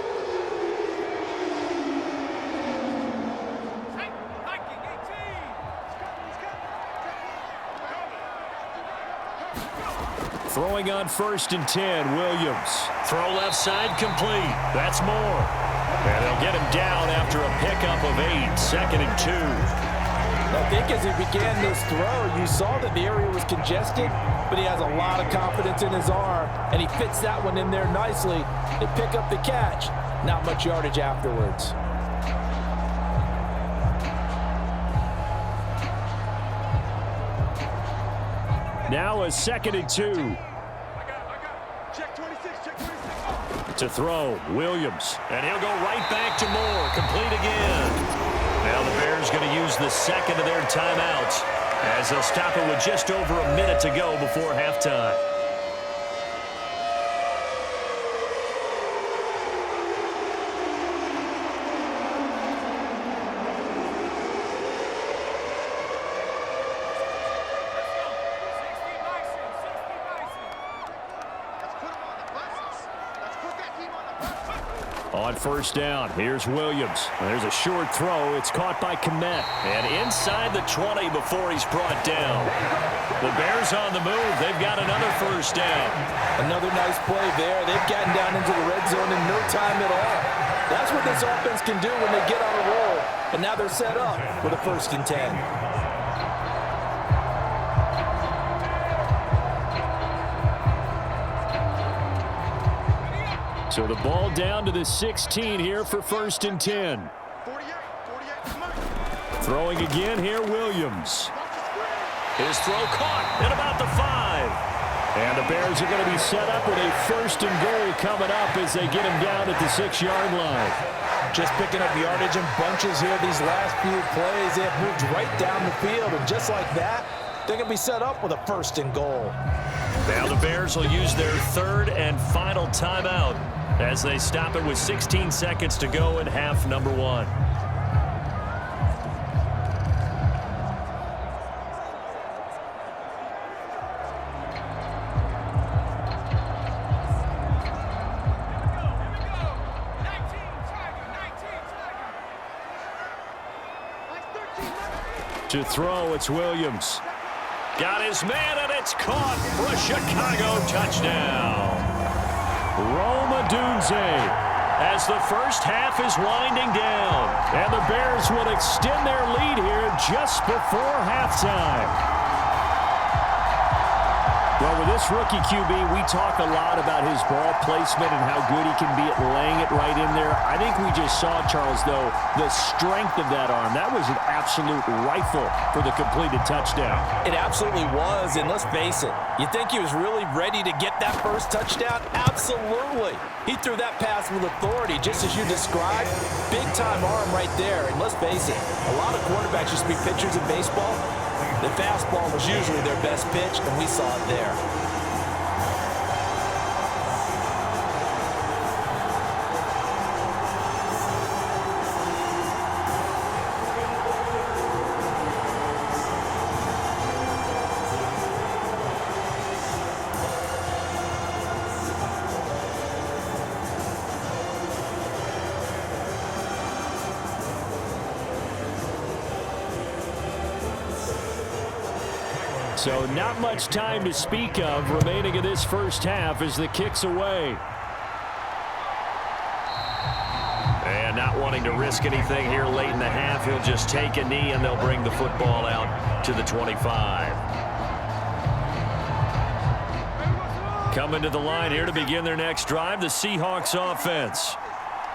Throwing on 1st and 10, Williams. Throw left side complete. That's more. And they'll get him down after a pickup of 8, 2nd and 2. I think as he began this throw, you saw that the area was congested, but he has a lot of confidence in his arm, and he fits that one in there nicely. They pick up the catch. Not much yardage afterwards. Now a 2nd and 2. To throw, Williams. And he'll go right back to Moore. Complete again. Now the Bears going to use the 2nd of their timeouts as they'll stop it with just over a minute to go before halftime. On first down, here's Williams. There's a short throw. It's caught by Keenan. And inside the 20 before he's brought down. The Bears on the move. They've got another first down. Another nice play there. They've gotten down into the red zone in no time at all. That's what this offense can do when they get on a roll. And now they're set up with a 1st and 10. So the ball down to the 16 here for 1st and 10. Throwing again here, Williams. His throw caught at about the 5. And the Bears are going to be set up with a 1st and goal coming up as they get him down at the 6-yard line. Just picking up yardage in bunches here these last few plays. They have moved right down the field, and just like that, they're going to be set up with a 1st and goal. Now the Bears will use their 3rd and final timeout as they stop it with 16 seconds to go in half number 1. To throw, it's Williams. Got his man, and it's caught for a Chicago touchdown. Odunze as the first half is winding down. And the Bears will extend their lead here just before halftime. Well, with this rookie QB, we talk a lot about his ball placement and how good he can be at laying it right in there. I think we just saw, Charles, though, the strength of that arm. That was an absolute rifle for the completed touchdown. It absolutely was, and let's face it, you think he was really ready to get that first touchdown? Absolutely. He threw that pass with authority, just as you described. Big-time arm right there, and let's face it, a lot of quarterbacks used to be pitchers in baseball. The fastball was usually their best pitch, and we saw it there. So not much time to speak of remaining in this first half as the kick's away. And not wanting to risk anything here late in the half, he'll just take a knee and they'll bring the football out to the 25. Coming to the line here to begin their next drive, the Seahawks offense.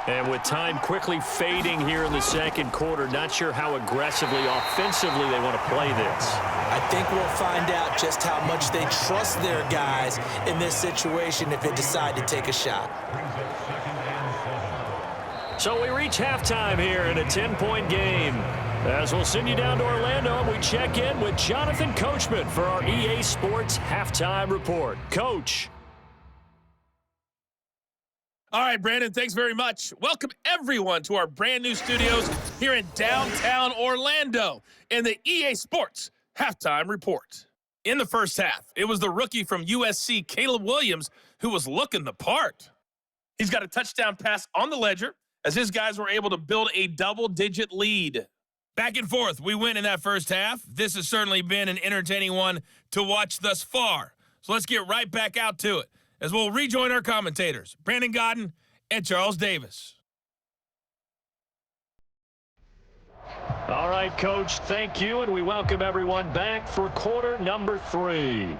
And with time quickly fading here in the second quarter, not sure how aggressively, offensively they want to play this. I think we'll find out just how much they trust their guys in this situation if they decide to take a shot. So we reach halftime here in a 10-point game. As we'll send you down to Orlando, and we check in with Jonathan Coachman for our EA Sports Halftime Report. Coach. All right, Brandon, thanks very much. Welcome, everyone, to our brand-new studios here in downtown Orlando in the EA Sports Halftime Report. In the first half, it was the rookie from USC, Caleb Williams, who was looking the part. He's got a touchdown pass on the ledger as his guys were able to build a double-digit lead. Back and forth, we win in that first half. This has certainly been an entertaining one to watch thus far. So let's get right back out to it as we'll rejoin our commentators, Brandon Godden and Charles Davis. All right, Coach, thank you, and we welcome everyone back for quarter number 3.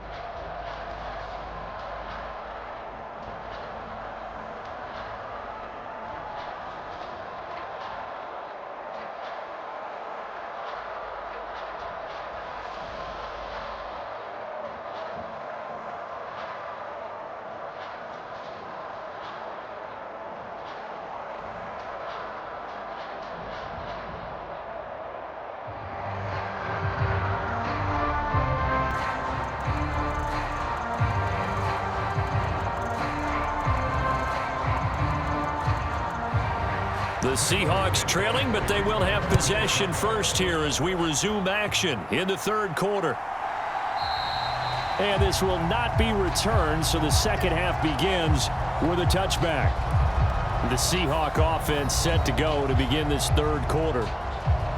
The Seahawks trailing, but they will have possession first here as we resume action in the third quarter. And this will not be returned, so the second half begins with a touchback. The Seahawk offense set to go to begin this third quarter.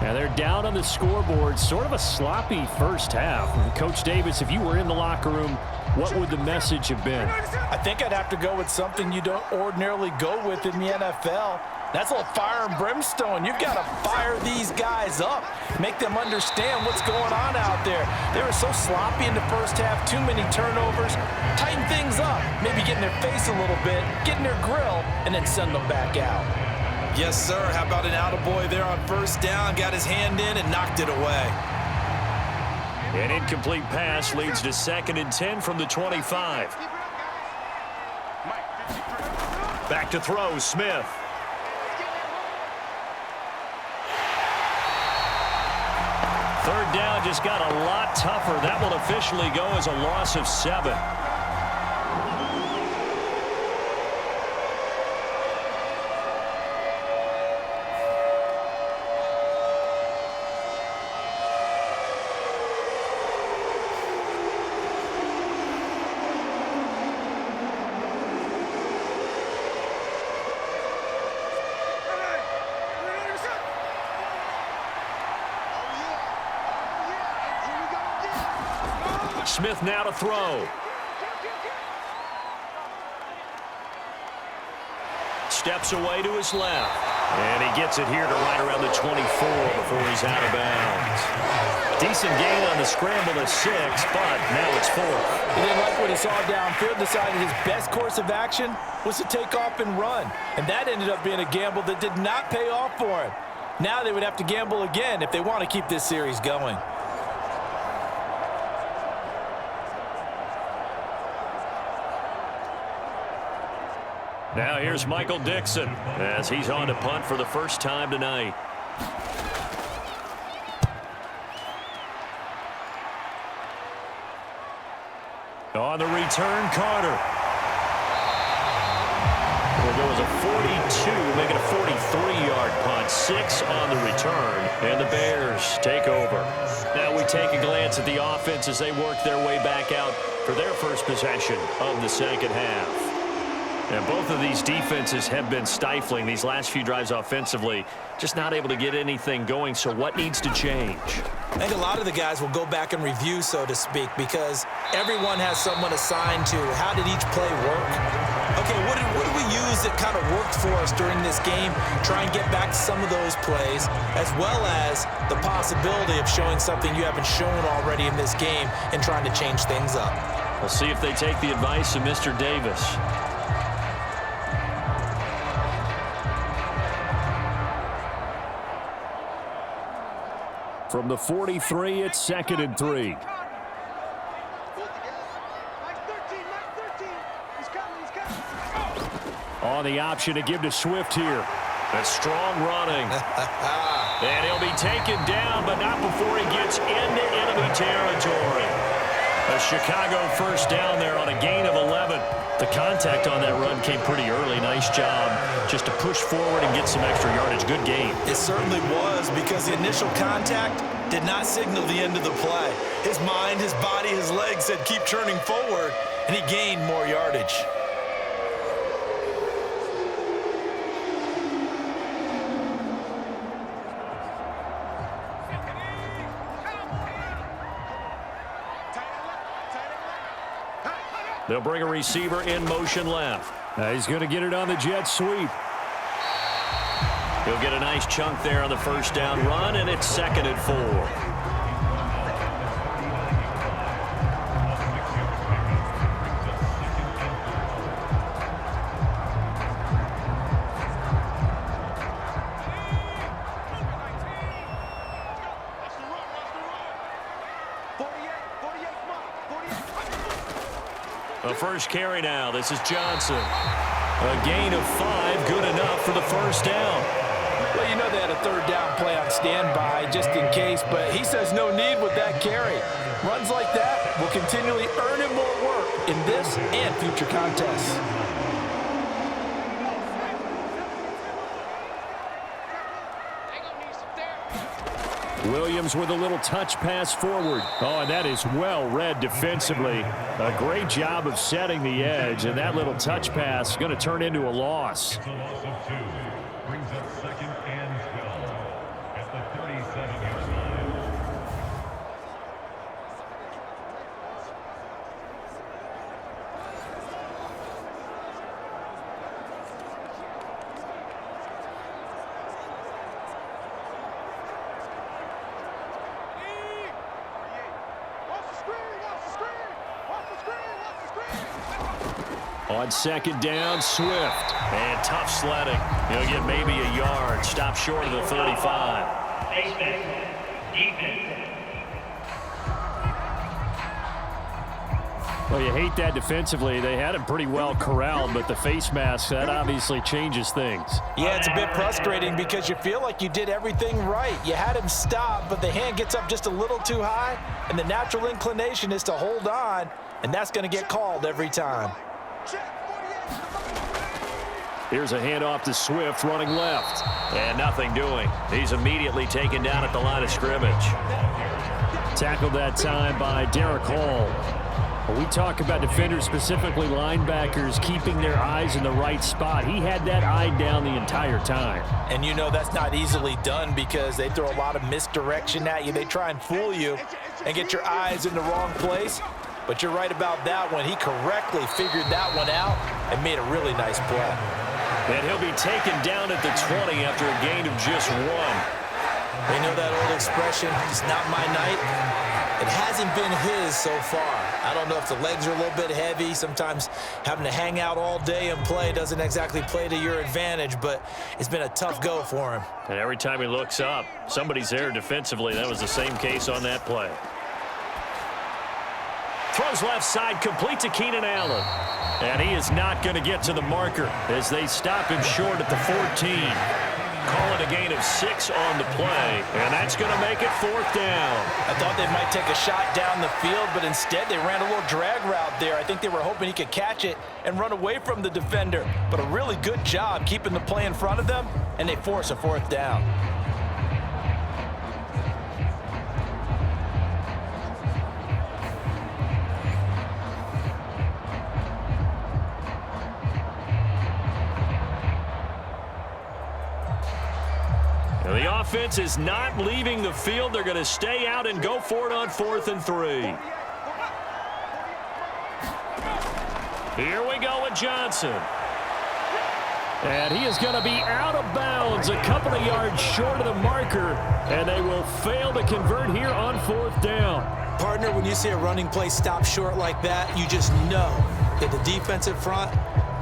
Now they're down on the scoreboard, sort of a sloppy first half. And Coach Davis, if you were in the locker room, what would the message have been? I think I'd have to go with something you don't ordinarily go with in the NFL. That's a little fire and brimstone. You've got to fire these guys up, make them understand what's going on out there. They were so sloppy in the first half, too many turnovers. Tighten things up, maybe get in their face a little bit, get in their grill, and then send them back out. Yes, sir. How about an attaboy there on first down? Got his hand in and knocked it away. An incomplete pass leads to 2nd and 10 from the 25. Back to throw, Smith. Third down just got a lot tougher. That will officially go as a loss of 7. Smith now to throw. Steps away to his left. And he gets it here to right around the 24 before he's out of bounds. Decent gain on the scramble at 6, but now it's 4. He didn't like what he saw downfield, decided his best course of action was to take off and run. And that ended up being a gamble that did not pay off for him. Now they would have to gamble again if they want to keep this series going. Now here's Michael Dixon as he's on to punt for the first time tonight. On the return, Carter. Will go as a 42, making a 43-yard punt. 6 on the return, and the Bears take over. Now we take a glance at the offense as they work their way back out for their first possession of the second half. And both of these defenses have been stifling these last few drives offensively, just not able to get anything going. So what needs to change? I think a lot of the guys will go back and review, so to speak, because everyone has someone assigned to how did each play work. Okay, what did we use that kind of worked for us during this game? Try and get back to some of those plays, as well as the possibility of showing something you haven't shown already in this game and trying to change things up. We'll see if they take the advice of Mr. Davis. From the 43, it's 2nd and 3. On the option to give to Swift here. A strong running. And he'll be taken down, but not before he gets into enemy territory. A Chicago first down there on a gain of 11. The contact on that run came pretty early. Nice job just to push forward and get some extra yardage. Good game. It certainly was, because the initial contact did not signal the end of the play. His mind, his body, his legs said keep turning forward, and he gained more yardage. They'll bring a receiver in motion left. He's going to get it on the jet sweep. He'll get a nice chunk there on the first down run, and it's 2nd and 4. The first carry now. This is Johnson. A gain of 5, good enough for the first down. Well, you know they had a third down play on standby just in case, but he says no need with that carry. Runs like that will continually earn him more work in this and future contests. Williams with a little touch pass forward. Oh, and that is well read defensively. A great job of setting the edge, and that little touch pass is going to turn into a loss. It's a loss of 2. Brings up 2nd and 12 at the 37-yard line. On 2nd down, Swift. And tough sledding. He'll get maybe a yard. Stop short of the 35. Well, you hate that defensively. They had him pretty well corralled, but the face mask, that obviously changes things. Yeah, it's a bit frustrating because you feel like you did everything right. You had him stop, but the hand gets up just a little too high, and the natural inclination is to hold on, and that's going to get called every time. Here's a handoff to Swift running left. And nothing doing. He's immediately taken down at the line of scrimmage. Tackled that time by Derek Hall. When we talk about defenders, specifically linebackers, keeping their eyes in the right spot, he had that eye down the entire time. And you know that's not easily done because they throw a lot of misdirection at you. They try and fool you and get your eyes in the wrong place. But you're right about that one. He correctly figured that one out and made a really nice play. And he'll be taken down at the 20 after a gain of just 1. They know that old expression, it's not my night. It hasn't been his so far. I don't know if the legs are a little bit heavy. Sometimes having to hang out all day and play doesn't exactly play to your advantage, but it's been a tough go for him. And every time he looks up, somebody's there defensively. That was the same case on that play. Throws left side, complete to Keenan Allen. And he is not going to get to the marker as they stop him short at the 14. Call it a gain of 6 on the play, and that's going to make it 4th down. I thought they might take a shot down the field, but instead they ran a little drag route there. I think they were hoping he could catch it and run away from the defender. But a really good job keeping the play in front of them, and they force a 4th down. The offense is not leaving the field. They're going to stay out and go for it on 4th and 3. Here we go with Johnson. And he is going to be out of bounds a couple of yards short of the marker, and they will fail to convert here on 4th down. Partner, when you see a running play stop short like that, you just know that the defensive front,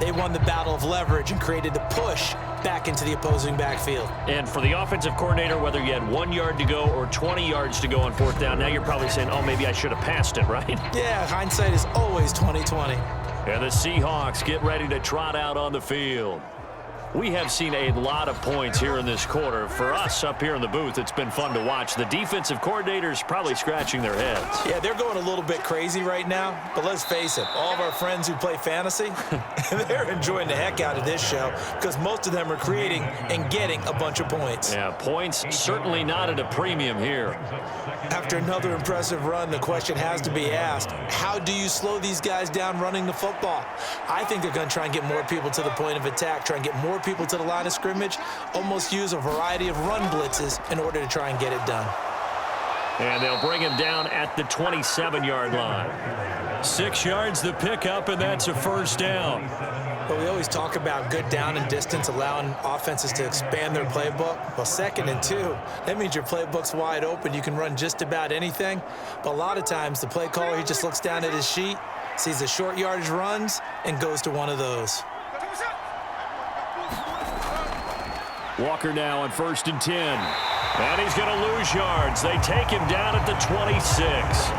they won the battle of leverage and created the push back into the opposing backfield. And for the offensive coordinator, whether you had 1 yard to go or 20 yards to go on 4th down, now you're probably saying, oh, maybe I should have passed it, right? Yeah, hindsight is always 20/20. And the Seahawks get ready to trot out on the field. We have seen a lot of points here in this quarter. For us up here in the booth, it's been fun to watch. The defensive coordinators probably scratching their heads. Yeah, they're going a little bit crazy right now, but let's face it, all of our friends who play fantasy, they're enjoying the heck out of this show because most of them are creating and getting a bunch of points. Yeah, points certainly not at a premium here. After another impressive run, the question has to be asked, how do you slow these guys down running the football? I think they're going to try and get more people to the point of attack, try and get more people to the line of scrimmage, almost use a variety of run blitzes in order to try and get it done. And they'll bring him down at the 27-yard line. 6 yards the pickup, and that's a 1st down. But we always talk about good down and distance, allowing offenses to expand their playbook. Well, 2nd and 2, that means your playbook's wide open. You can run just about anything. But a lot of times, the play caller, he just looks down at his sheet, sees the short yardage runs, and goes to one of those. Walker now on 1st and 10. And he's going to lose yards. They take him down at the 26.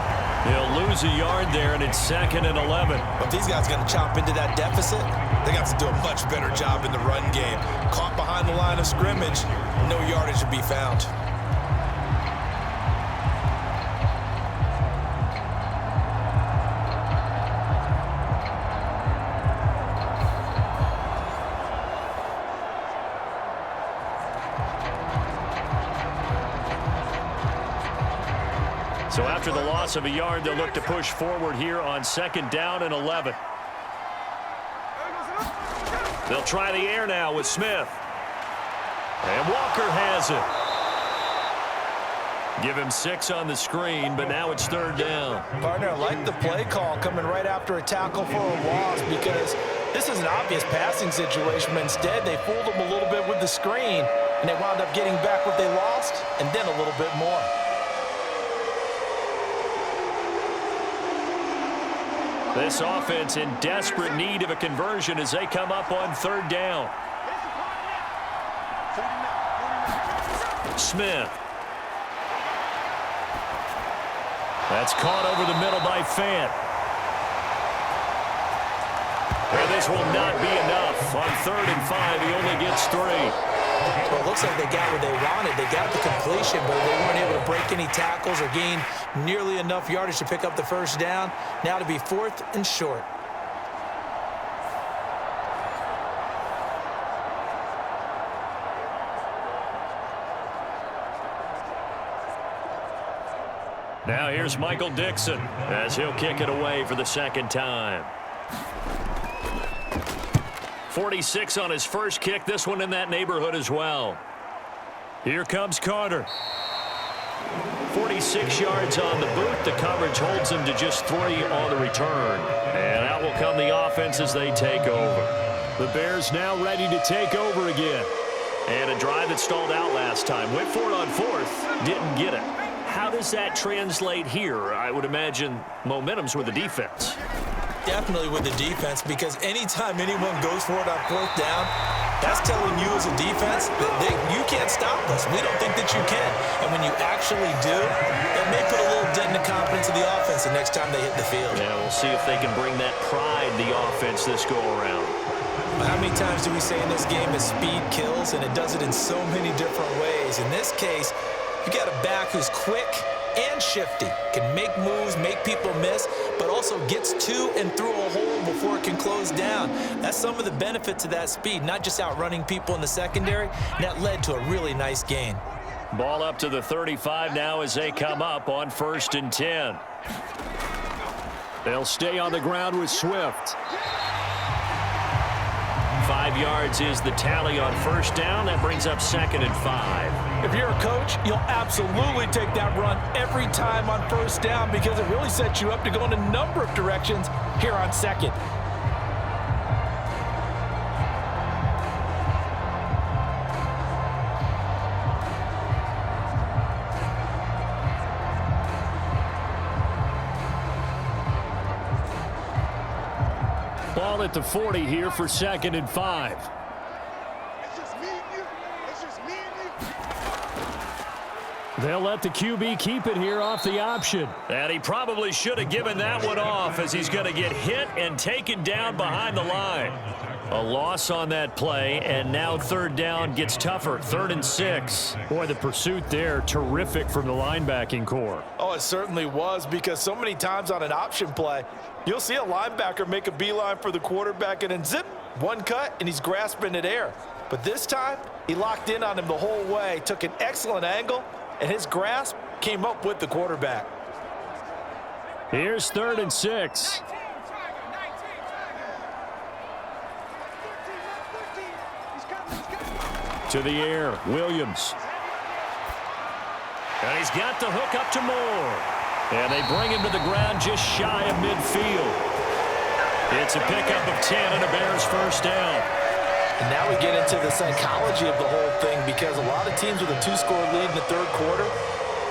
He'll lose a yard there, and it's 2nd and 11. But if these guys are going to chop into that deficit, they got to do a much better job in the run game. Caught behind the line of scrimmage, no yardage to be found. So after the loss of a yard, they'll look to push forward here on 2nd down and 11. They'll try the air now with Smith. And Walker has it. Give him 6 on the screen, but now it's 3rd down. Partner, I like the play call coming right after a tackle for a loss because this is an obvious passing situation, but instead they fooled them a little bit with the screen, and they wound up getting back what they lost and then a little bit more. This offense in desperate need of a conversion as they come up on 3rd down. Smith. That's caught over the middle by Fant. And this will not be enough. On 3rd and 5, he only gets 3. Well, it looks like they got what they wanted. They got the completion, but they weren't able to break any tackles or gain nearly enough yardage to pick up the 1st down. Now to be 4th and short. Now here's Michael Dixon as he'll kick it away for the 2nd time. 46 on his first kick. This one in that neighborhood as well. Here comes Carter. 46 yards on the boot. The coverage holds him to just 3 on the return. And out will come the offense as they take over. The Bears now ready to take over again. And a drive that stalled out last time. Went for it on 4th. Didn't get it. How does that translate here? I would imagine momentum's with the defense. Definitely with the defense, because anytime anyone goes for it on 4th down, that's telling you as a defense that you can't stop us. We don't think that you can. And when you actually do, that may put a little dent in the confidence of the offense the next time they hit the field. Yeah, we'll see if they can bring that pride to the offense this go-around. How many times do we say in this game that speed kills, and it does it in so many different ways? In this case, you got a back who's quick and shifty, can make moves, make people miss, but also gets to and through a hole before it can close down. That's some of the benefits of that speed, not just outrunning people in the secondary, and that led to a really nice gain. Ball up to the 35 now as they come up on 1st and 10. They'll stay on the ground with Swift. 5 yards is the tally on 1st down. That brings up 2nd and 5. If you're a coach, you'll absolutely take that run every time on 1st down because it really sets you up to go in a number of directions here on 2nd. Ball at the 40 here for 2nd and 5. They'll let the QB keep it here off the option. And he probably should have given that one off as he's going to get hit and taken down behind the line. A loss on that play, and now 3rd down gets tougher. 3rd and 6. Boy, the pursuit there, terrific from the linebacking core. Oh, it certainly was, because so many times on an option play, you'll see a linebacker make a beeline for the quarterback and then zip, one cut, and he's grasping at air. But this time, he locked in on him the whole way, took an excellent angle, and his grasp came up with the quarterback. Here's 3rd and 6. To the air, Williams. And he's got the hook up to Moore. And they bring him to the ground just shy of midfield. It's a pickup of 10 and a Bears 1st down. And now we get into the psychology of the whole thing, because a lot of teams with a 2-score lead in the 3rd quarter,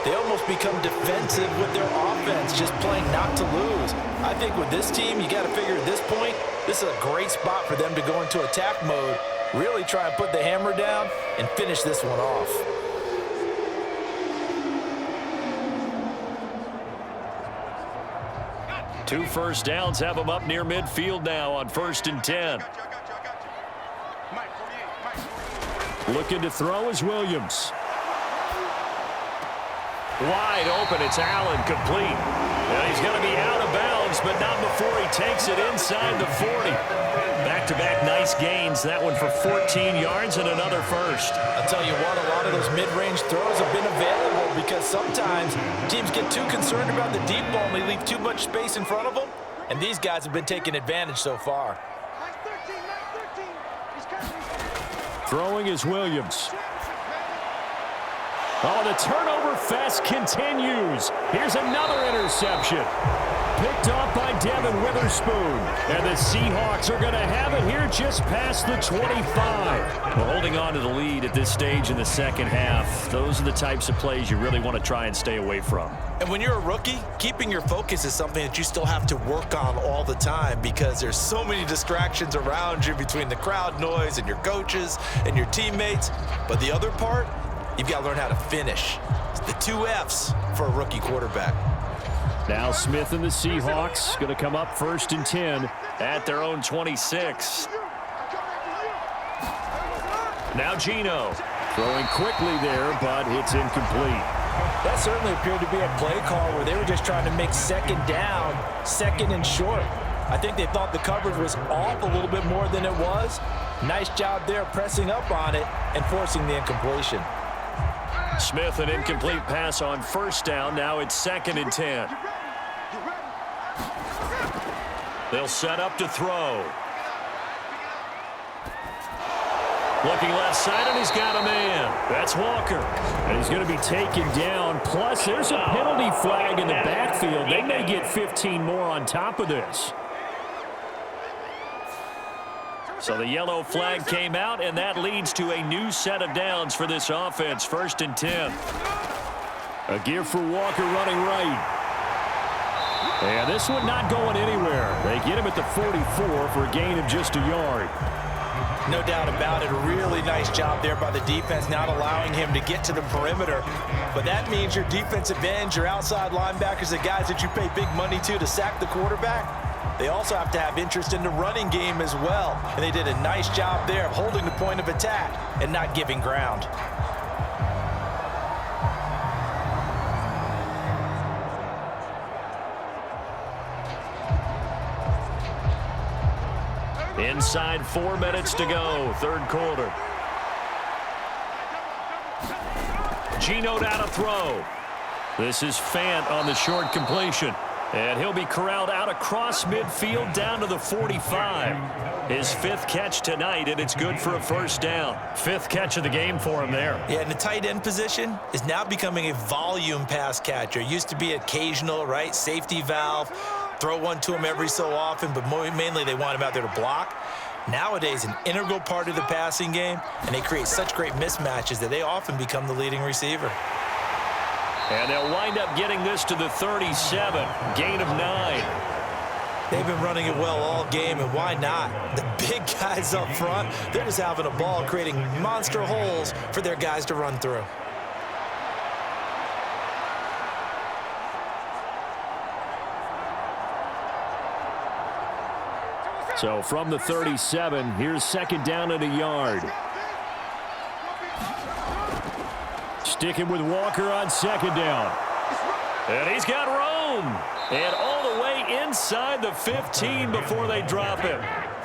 they almost become defensive with their offense, just playing not to lose. I think with this team, you got to figure at this point, this is a great spot for them to go into attack mode, really try and put the hammer down and finish this one off. Two 1st downs have them up near midfield now on 1st and 10. Looking to throw is Williams. Wide open, it's Allen, complete. And he's going to be out of bounds, but not before he takes it inside the 40. Back back-to-back nice gains. That one for 14 yards and another first. I'll tell you what, a lot of those mid-range throws have been available because sometimes teams get too concerned about the deep ball and they leave too much space in front of them. And these guys have been taking advantage so far. Throwing is Williams. Oh, the turnover fest continues. Here's another interception. Picked off by Devin Witherspoon. And the Seahawks are going to have it here just past the 25. Well, holding on to the lead at this stage in the second half, those are the types of plays you really want to try and stay away from. And when you're a rookie, keeping your focus is something that you still have to work on all the time because there's so many distractions around you between the crowd noise and your coaches and your teammates. But the other part, you've got to learn how to finish. It's the 2 F's for a rookie quarterback. Now Smith and the Seahawks going to come up 1st and 10 at their own 26. Now Geno. Throwing quickly there, but it's incomplete. That certainly appeared to be a play call where they were just trying to make second down, second and short. I think they thought the coverage was off a little bit more than it was. Nice job there pressing up on it and forcing the incompletion. Smith, an incomplete pass on 1st down. Now it's 2nd and 10. They'll set up to throw. Looking left side, and he's got a man. That's Walker. And he's going to be taken down. Plus, there's a penalty flag in the backfield. They may get 15 more on top of this. So the yellow flag came out, and that leads to a new set of downs for this offense. 1st and 10. A give for Walker running right. And this one not going anywhere. They get him at the 44 for a gain of just a yard. No doubt about it. A really nice job there by the defense, not allowing him to get to the perimeter. But that means your defensive ends, your outside linebackers, the guys that you pay big money to sack the quarterback, they also have to have interest in the running game as well. And they did a nice job there of holding the point of attack and not giving ground. Inside 4 minutes to go, 3rd quarter. Geno down to throw. This is Fant on the short completion. And he'll be corralled out across midfield down to the 45. His 5th catch tonight, and it's good for a 1st down. 5th catch of the game for him there. Yeah, and the tight end position is now becoming a volume pass catcher. Used to be occasional, right? Safety valve. Throw one to him every so often, but mainly they want him out there to block. Nowadays, an integral part of the passing game, and they create such great mismatches that they often become the leading receiver. And they'll wind up getting this to the 37, gain of 9. They've been running it well all game, and why not? The big guys up front, they're just having a ball, creating monster holes for their guys to run through. So from the 37, here's 2nd down and a yard. Sticking with Walker on 2nd down. And he's got room. And all the way inside the 15 before they drop him.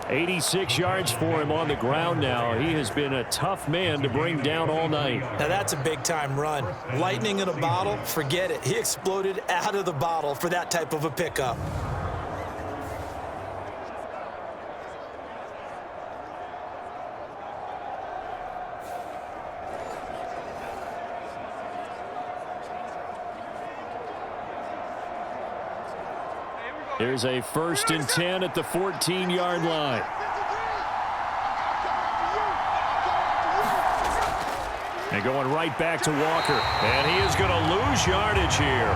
86 yards for him on the ground now. He has been a tough man to bring down all night. Now that's a big-time run. Lightning in a bottle, forget it. He exploded out of the bottle for that type of a pickup. Here's a 1st and 10 at the 14-yard line. And going right back to Walker. And he is going to lose yardage here.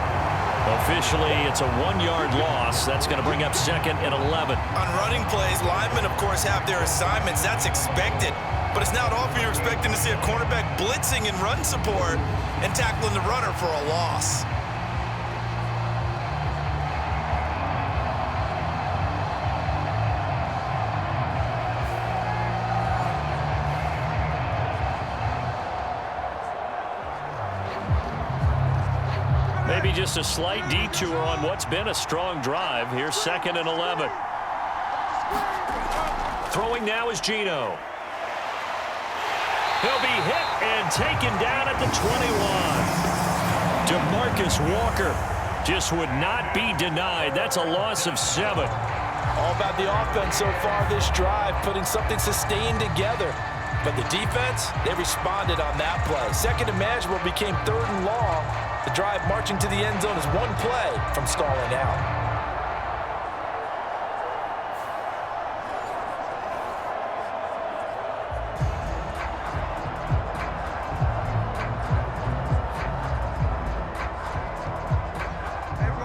Officially, it's a 1-yard loss. That's going to bring up 2nd and 11. On running plays, linemen, of course, have their assignments. That's expected. But it's not often you're expecting to see a cornerback blitzing in run support and tackling the runner for a loss. Maybe just a slight detour on what's been a strong drive. Here's 2nd and 11. Throwing now is Geno. He'll be hit and taken down at the 21. DeMarcus Walker just would not be denied. That's a loss of 7. All about the offense so far this drive, putting something sustained together. But the defense, they responded on that play. Second and manageable became 3rd and long. The drive marching to the end zone is one play from stalling out.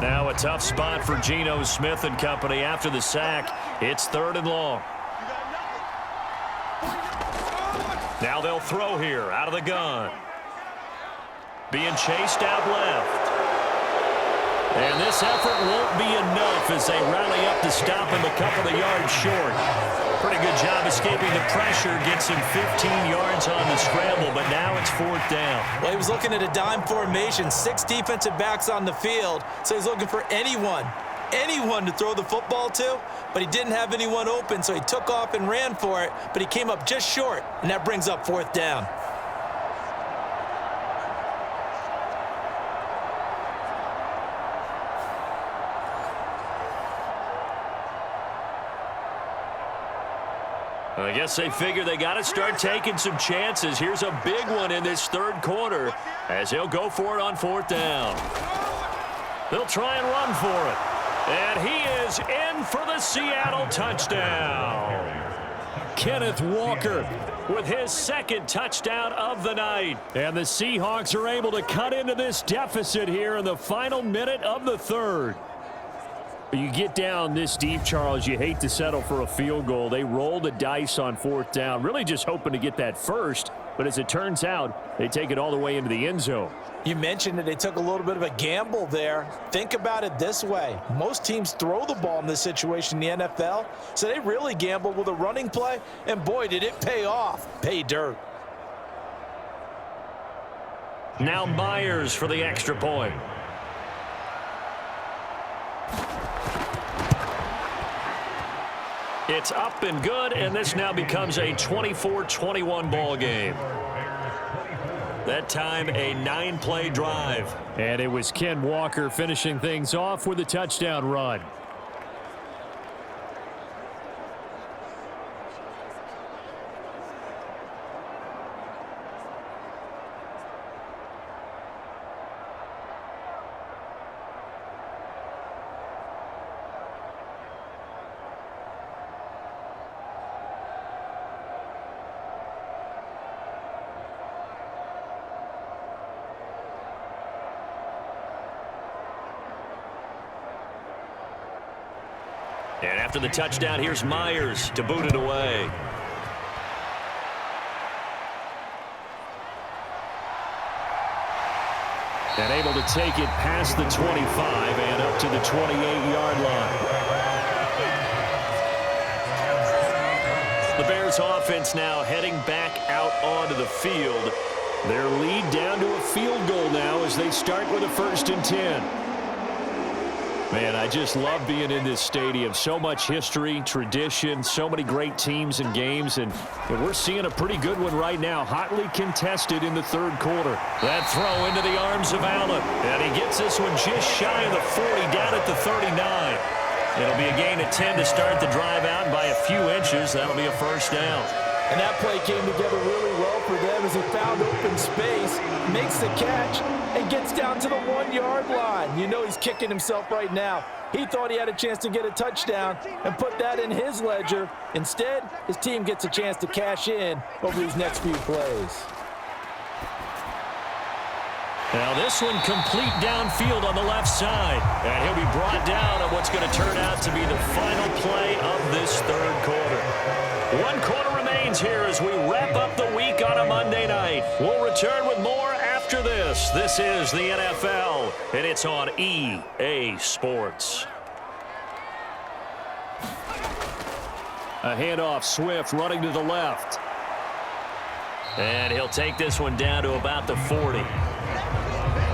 Now a tough spot for Geno Smith and company after the sack. It's 3rd and long. Now they'll throw here out of the gun. Being chased out left. And this effort won't be enough as they rally up to stop him a couple of yards short. Pretty good job escaping the pressure. Gets him 15 yards on the scramble, but now it's 4th down. Well, he was looking at a dime formation. 6 defensive backs on the field, so he's looking for anyone to throw the football to, but he didn't have anyone open, so he took off and ran for it, but he came up just short, and that brings up 4th down. I guess they figure they got to start taking some chances. Here's a big one in this 3rd quarter as he'll go for it on 4th down. They'll try and run for it. And he is in for the Seattle touchdown. Kenneth Walker with his 2nd touchdown of the night. And the Seahawks are able to cut into this deficit here in the final minute of the 3rd. You get down this deep, Charles, you hate to settle for a field goal. They roll the dice on 4th down, really just hoping to get that first. But as it turns out, they take it all the way into the end zone. You mentioned that they took a little bit of a gamble there. Think about it this way. Most teams throw the ball in this situation in the NFL, so they really gamble with a running play, and boy, did it pay off. Pay dirt. Now Myers for the extra point. It's up and good, and this now becomes a 24-21 ball game. That time, a 9-play drive. And it was Ken Walker finishing things off with a touchdown run. And after the touchdown, here's Myers to boot it away. And able to take it past the 25 and up to the 28-yard line. The Bears offense now heading back out onto the field. Their lead down to a field goal now as they start with a 1st and 10. Man, I just love being in this stadium. So much history, tradition, so many great teams and games, and we're seeing a pretty good one right now, hotly contested in the 3rd quarter. That throw into the arms of Allen, and he gets this one just shy of the 40, down at the 39. It'll be a gain of 10 to start the drive out, and by a few inches, that'll be a 1st down. And that play came together really well for them as he found open space, makes the catch, and gets down to the 1-yard line. You know he's kicking himself right now. He thought he had a chance to get a touchdown and put that in his ledger. Instead, his team gets a chance to cash in over these next few plays. Now this one complete downfield on the left side. And he'll be brought down on what's going to turn out to be the final play of this 3rd quarter. 1 quarter remains here as we wrap up the week on a Monday night. We'll return with more after this. This is the NFL, and it's on EA Sports. A handoff, Swift running to the left. And he'll take this one down to about the 40.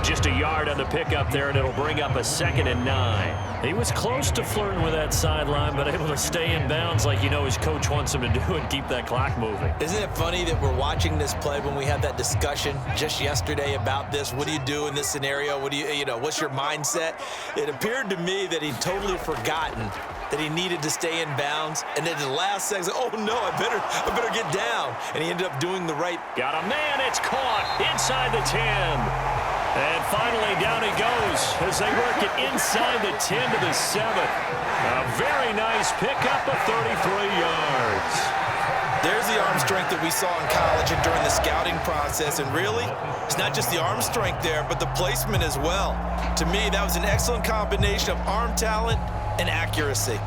Just a yard on the pickup there, and it'll bring up a 2nd and 9. He was close to flirting with that sideline, but able to stay in bounds like his coach wants him to do and keep that clock moving. Isn't it funny that we're watching this play when we had that discussion just yesterday about this? What do you do in this scenario? What do what's your mindset? It appeared to me that he'd totally forgotten that he needed to stay in bounds, and then in the last second, oh no, I better get down. And he ended up doing the right. Got a man, it's caught inside the 10. And finally, down he goes as they work it inside the 10 to the 7. A very nice pickup of 33 yards. There's the arm strength that we saw in college and during the scouting process. And really, it's not just the arm strength there, but the placement as well. To me, that was an excellent combination of arm talent and accuracy.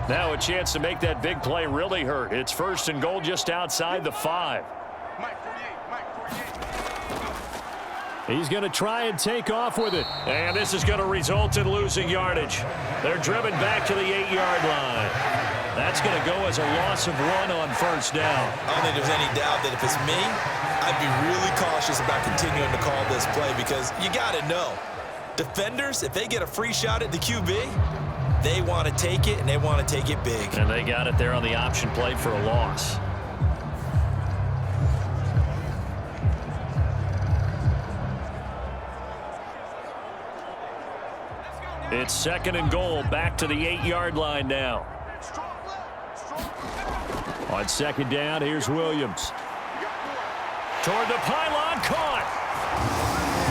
Now a chance to make that big play really hurt. It's 1st and goal just outside the 5. He's going to try and take off with it. And this is going to result in losing yardage. They're driven back to the 8-yard line. That's going to go as a loss of 1 on 1st down. I don't think there's any doubt that if it's me, I'd be really cautious about continuing to call this play because you got to know, defenders, if they get a free shot at the QB, they want to take it, and they want to take it big. And they got it there on the option play for a loss. It's 2nd and goal, back to the 8-yard line now. On 2nd down, here's Williams. Toward the pylon, caught.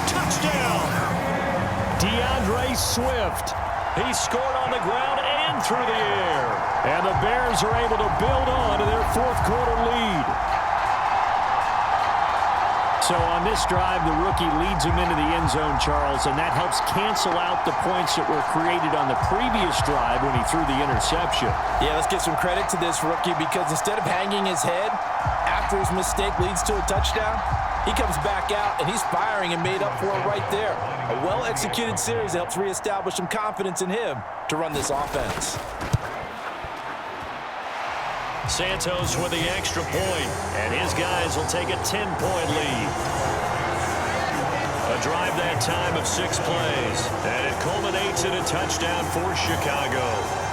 Touchdown. DeAndre Swift. He scored on the ground and through the air. And the Bears are able to build on to their 4th quarter lead. So on this drive, the rookie leads him into the end zone, Charles, and that helps cancel out the points that were created on the previous drive when he threw the interception. Yeah, let's give some credit to this rookie because instead of hanging his head after his mistake leads to a touchdown, he comes back out, and he's firing and made up for it right there. A well-executed series helps reestablish some confidence in him to run this offense. Santos with the extra point, and his guys will take a 10-point lead. A drive that time of 6 plays, and it culminates in a touchdown for Chicago.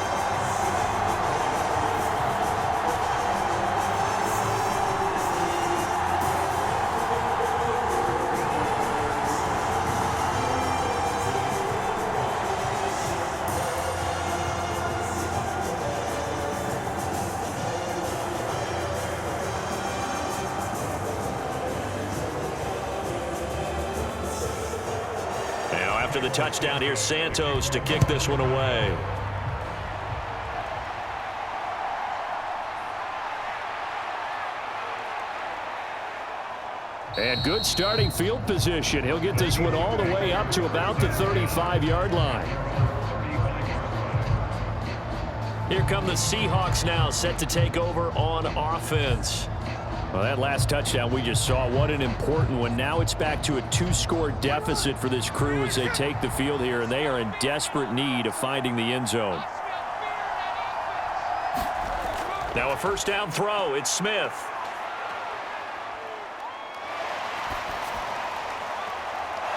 After the touchdown, here's Santos to kick this one away. And good starting field position. He'll get this one all the way up to about the 35-yard line. Here come the Seahawks now, set to take over on offense. Well, that last touchdown we just saw, what an important one. Now it's back to a 2-score deficit for this crew as they take the field here, and they are in desperate need of finding the end zone. Now a 1st down throw. It's Smith.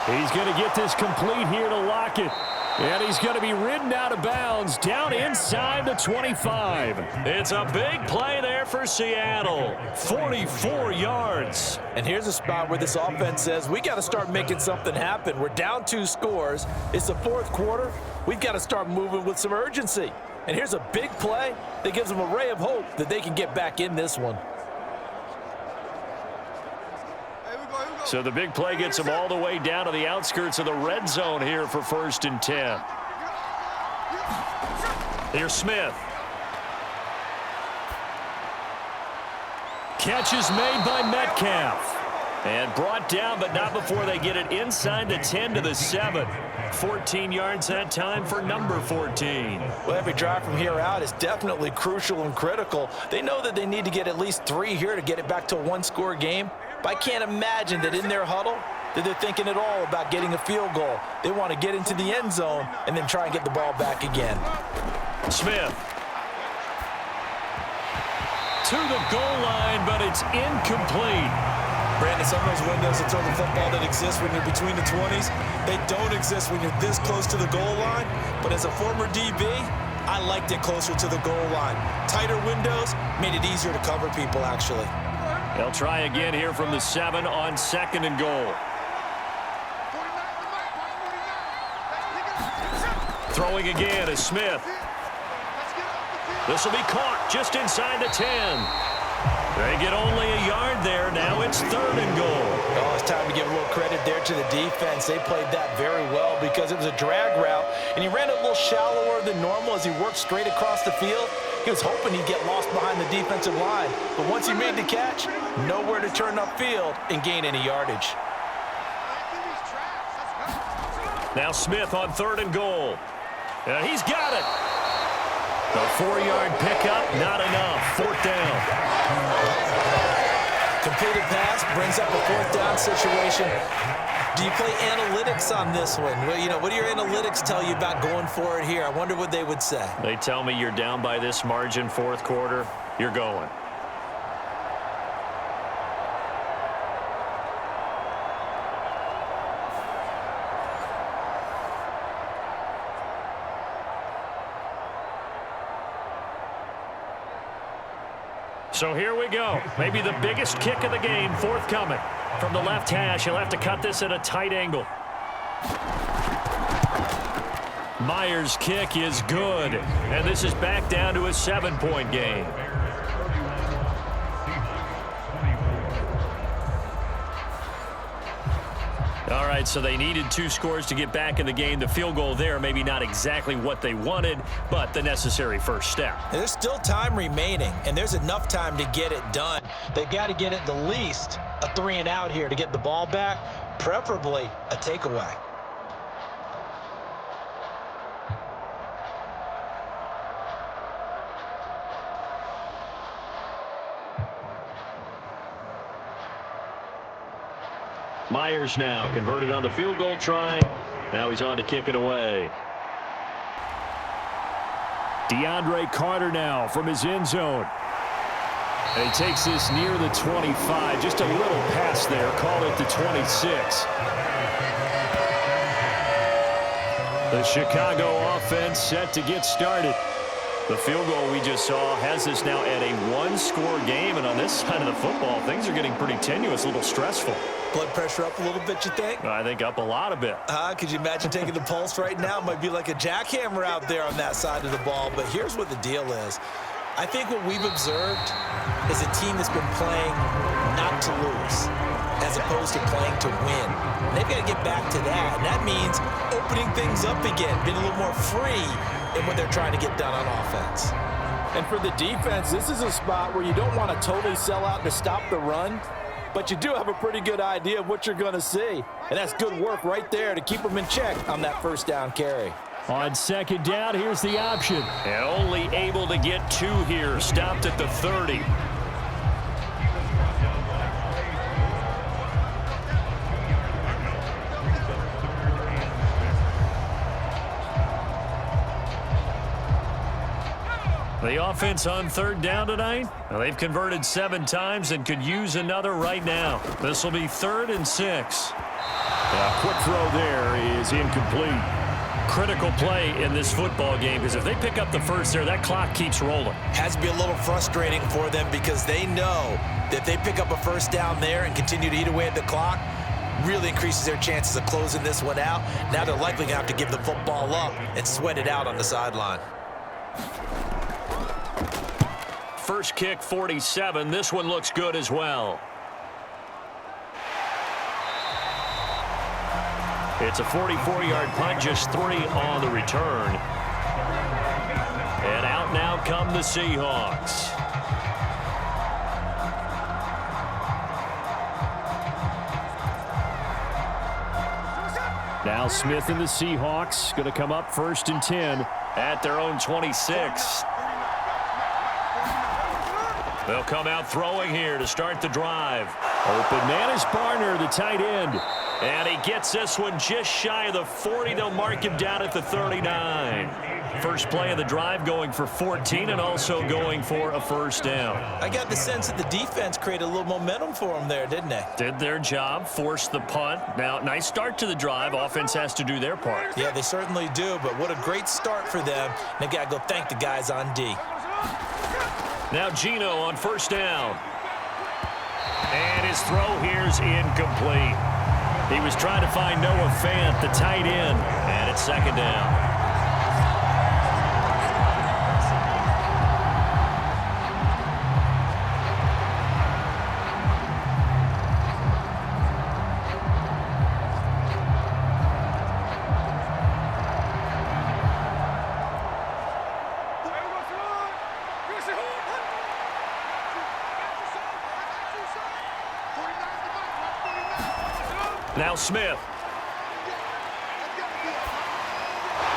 He's going to get this complete here to Lockett. And he's going to be ridden out of bounds down inside the 25. It's a big play there for Seattle. 44 yards. And here's a spot where this offense says, we got to start making something happen. We're down 2 scores. It's the 4th quarter. We've got to start moving with some urgency. And here's a big play that gives them a ray of hope that they can get back in this one. So the big play gets them all the way down to the outskirts of the red zone here for 1st and 10. Here's Smith. Catch is made by Metcalf. And brought down, but not before they get it inside the 10 to the 7. 14 yards that time for number 14. Well, every drive from here out is definitely crucial and critical. They know that they need to get at least 3 here to get it back to a 1-score game. But I can't imagine that in their huddle that they're thinking at all about getting a field goal. They want to get into the end zone and then try and get the ball back again. Smith to the goal line, but it's incomplete. Brandon, some of those windows to throw the football that exist when you're between the 20s, they don't exist when you're this close to the goal line. But as a former DB, I liked it closer to the goal line. Tighter windows made it easier to cover people, actually. They'll try again here from the 7 on 2nd and goal. Throwing again is Smith. This will be caught just inside the 10. They get only a yard there. Now it's 3rd and goal. Oh, it's time to give a little credit there to the defense. They played that very well because it was a drag route, and he ran a little shallower than normal as he worked straight across the field. He was hoping he'd get lost behind the defensive line, but once he made the catch, nowhere to turn upfield and gain any yardage. Now Smith on 3rd and goal. And he's got it. The 4-yard pickup, not enough. 4th down. Completed pass brings up a 4th down situation. Do you play analytics on this one? Well, what do your analytics tell you about going for it here? I wonder what they would say. They tell me you're down by this margin 4th quarter, you're going. So here we go. Maybe the biggest kick of the game forthcoming. From the left hash, he'll have to cut this at a tight angle. Myers' kick is good. And this is back down to a 7-point game. All right, so they needed 2 scores to get back in the game. The field goal there, maybe not exactly what they wanted, but the necessary first step. There's still time remaining, and there's enough time to get it done. They've got to get at the least a 3-and-out here to get the ball back, preferably a takeaway. Myers now converted on the field goal try. Now he's on to kick it away. DeAndre Carter now from his end zone. And he takes this near the 25. Just a little pass there. Call it the 26. The Chicago offense set to get started. The field goal we just saw has us now at a 1-score game. And on this side of the football, things are getting pretty tenuous, a little stressful. Blood pressure up a little bit, you think? I think up a lot a bit. Could you imagine taking the pulse right now? It might be like a jackhammer out there on that side of the ball. But here's what the deal is. I think what we've observed is a team that's been playing not to lose as opposed to playing to win. And they've got to get back to that. And that means opening things up again, being a little more free in what they're trying to get done on offense. And for the defense, this is a spot where you don't want to totally sell out to stop the run, but you do have a pretty good idea of what you're going to see. And that's good work right there to keep them in check on that 1st down carry. On 2nd down, here's the option. And only able to get 2 here. Stopped at the 30. The offense on 3rd down tonight, well, they've converted 7 times and could use another right now. This will be 3rd and 6. A quick throw there is incomplete. Critical play in this football game because if they pick up the first there, that clock keeps rolling. Has to be a little frustrating for them because they know that if they pick up a 1st down there and continue to eat away at the clock, really increases their chances of closing this one out. Now they're likely going to have to give the football up and sweat it out on the sideline. First kick, 47. This one looks good as well. It's a 44-yard punt, just 3 on the return. And out now come the Seahawks. Now Smith and the Seahawks going to come up 1st and 10 at their own 26. They'll come out throwing here to start the drive. Open man is Barner, the tight end. And he gets this one just shy of the 40. They'll mark him down at the 39. First play of the drive going for 14 and also going for a first down. I got the sense that the defense created a little momentum for them there, didn't they? Did their job, forced the punt. Now, nice start to the drive. Offense has to do their part. Yeah, they certainly do, but what a great start for them. They got to go thank the guys on D. Now Geno on first down. And his throw here's incomplete. He was trying to find Noah Fant, the tight end, and it's second down. Now Smith.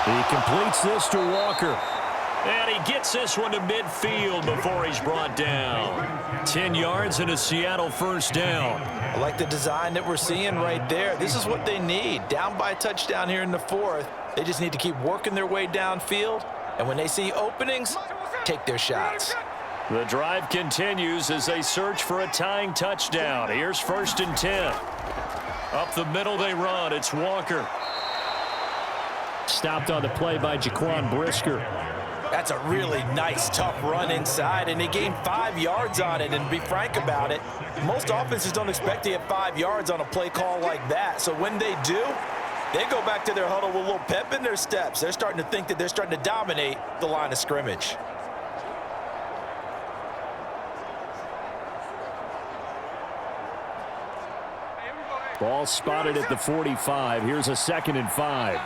He completes this to Walker. And he gets this one to midfield before he's brought down. 10 yards and a Seattle first down. I like the design that we're seeing right there. This is what they need. Down by a touchdown here in the fourth. They just need to keep working their way downfield. And when they see openings, take their shots. The drive continues as they search for a tying touchdown. Here's first and 10. Up the middle they run. It's Walker. Stopped on the play by Jaquan Brisker. That's a really nice, tough run inside, and they gained 5 yards on it. And to be frank about it, most offenses don't expect to get 5 yards on a play call like that. So when they do, they go back to their huddle with a little pep in their steps. They're starting to think that they're starting to dominate the line of scrimmage. Ball spotted at the 45. Here's a 2nd and 5.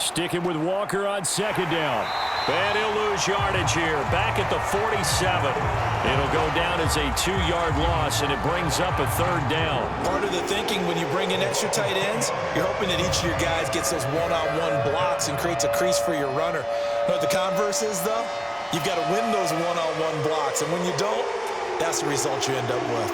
Sticking with Walker on 2nd down. And he'll lose yardage here. Back at the 47. It'll go down as a 2-yard loss, and it brings up a 3rd down. Part of the thinking when you bring in extra tight ends, you're hoping that each of your guys gets those one-on-one blocks and creates a crease for your runner. You know what the converse is, though? You've got to win those one-on-one blocks, and when you don't, that's the result you end up with.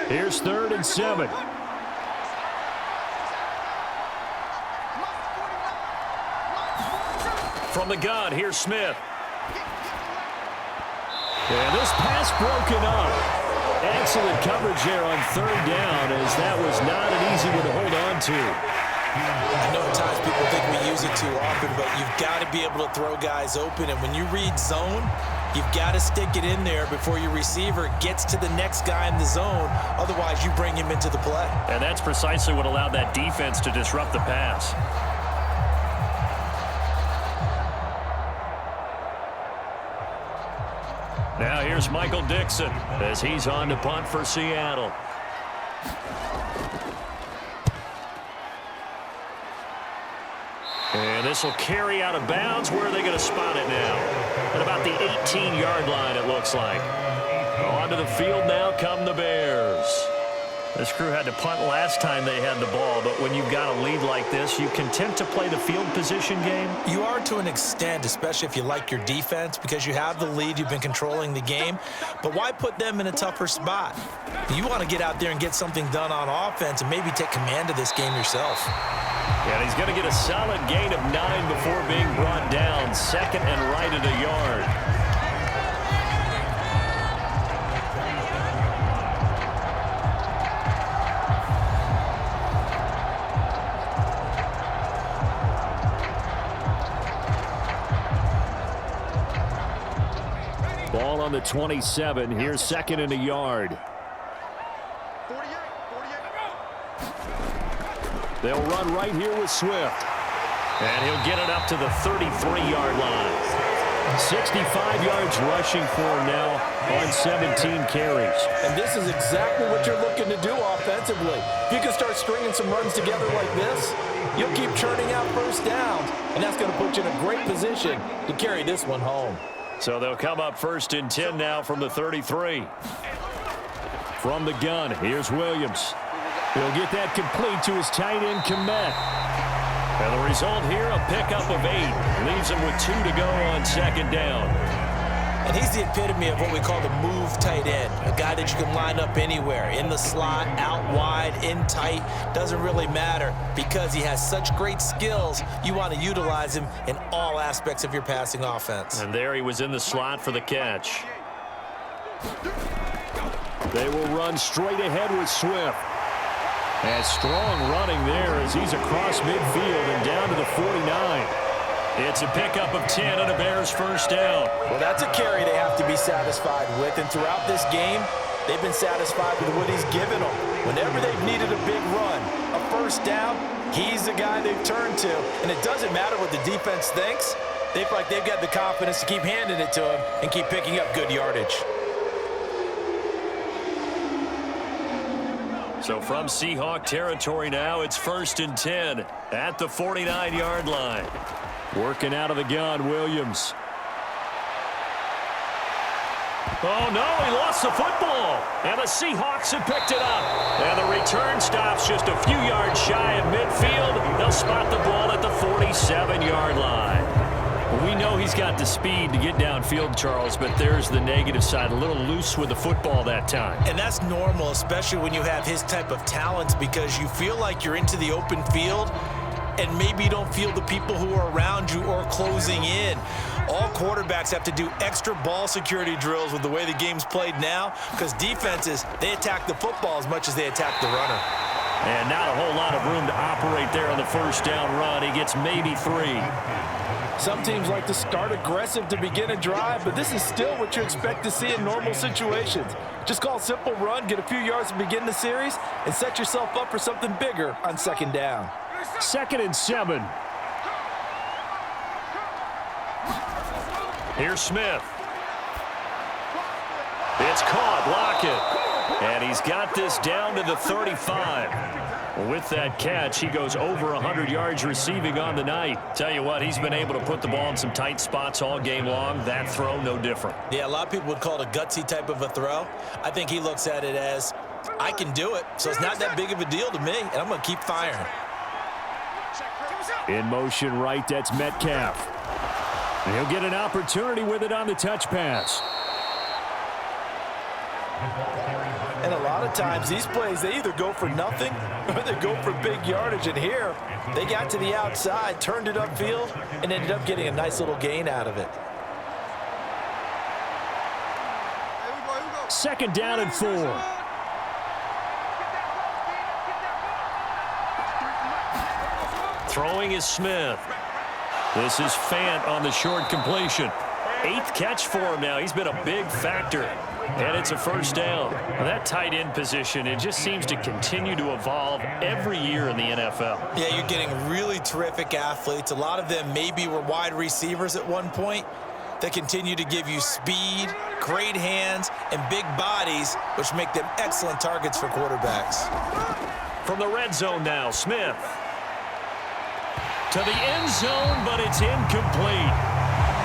Here's 3rd and 7. From the gun, here's Smith. And this pass broken up. Excellent coverage there on 3rd down, as that was not an easy one to hold on to. I know at times people think we use it too often, but you've got to be able to throw guys open. And when you read zone, you've got to stick it in there before your receiver gets to the next guy in the zone. Otherwise, you bring him into the play. And that's precisely what allowed that defense to disrupt the pass. Now here's Michael Dixon as he's on to punt for Seattle. And this will carry out of bounds. Where are they going to spot it now? At about the 18-yard line, it looks like. Onto the field now come the Bears. This crew had to punt last time they had the ball, but when you've got a lead like this, you content to play the field position game? You are to an extent, especially if you like your defense, because you have the lead, you've been controlling the game. But why put them in a tougher spot? You want to get out there and get something done on offense and maybe take command of this game yourself. And he's going to get a solid gain of 9 before being brought down. 2nd and right at a yard. Ball on the 27. Here's 2nd and a yard. They'll run right here with Swift. And he'll get it up to the 33-yard line. 65 yards rushing for him now on 17 carries. And this is exactly what you're looking to do offensively. If you can start stringing some runs together like this, you'll keep churning out first downs, and that's going to put you in a great position to carry this one home. So they'll come up 1st and 10 now from the 33. From the gun, here's Williams. He'll get that complete to his tight end, Kmet. And the result here, a pickup of 8. Leaves him with 2 to go on second down. And he's the epitome of what we call the move tight end, a guy that you can line up anywhere, in the slot, out wide, in tight, doesn't really matter because he has such great skills. You want to utilize him in all aspects of your passing offense. And there he was in the slot for the catch. They will run straight ahead with Swift. And strong running there as he's across midfield and down to the 49. It's a pickup of 10 and a Bears first down. Well, that's a carry they have to be satisfied with, and throughout this game, they've been satisfied with what he's given them. Whenever they've needed a big run, a first down, he's the guy they've turned to. And it doesn't matter what the defense thinks. They feel like they've got the confidence to keep handing it to him and keep picking up good yardage. So from Seahawk territory now, it's 1st and 10 at the 49-yard line. Working out of the gun, Williams. Oh, no, he lost the football. And the Seahawks have picked it up. And the return stops just a few yards shy of midfield. They'll spot the ball at the 47-yard line. We know he's got the speed to get downfield, Charles, but there's the negative side, a little loose with the football that time. And that's normal, especially when you have his type of talents, because you feel like you're into the open field and maybe you don't feel the people who are around you or closing in. All quarterbacks have to do extra ball security drills with the way the game's played now, because defenses, they attack the football as much as they attack the runner. And not a whole lot of room to operate there on the first down run. He gets maybe 3. Some teams like to start aggressive to begin a drive, but this is still what you expect to see in normal situations. Just call a simple run, get a few yards to begin the series, and set yourself up for something bigger on second down. 2nd and 7. Here's Smith. It's caught. Lockett. And he's got this down to the 35. With that catch, he goes over 100 yards receiving on the night. Tell you what, he's been able to put the ball in some tight spots all game long. That throw, no different. Yeah, a lot of people would call it a gutsy type of a throw. I think he looks at it as, I can do it, so it's not that big of a deal to me, and I'm going to keep firing. In motion right, that's Metcalf. And he'll get an opportunity with it on the touch pass. And a lot of times, these plays, they either go for nothing or they go for big yardage. And here, they got to the outside, turned it upfield, and ended up getting a nice little gain out of it. 2nd down and 4. Throwing is Smith. This is Fant on the short completion. 8th catch for him now. He's been a big factor. And it's a first down. Now that tight end position, it just seems to continue to evolve every year in the NFL. Yeah, you're getting really terrific athletes. A lot of them maybe were wide receivers at one point that continue to give you speed, great hands, and big bodies, which make them excellent targets for quarterbacks. From the red zone now, Smith. To the end zone, but it's incomplete.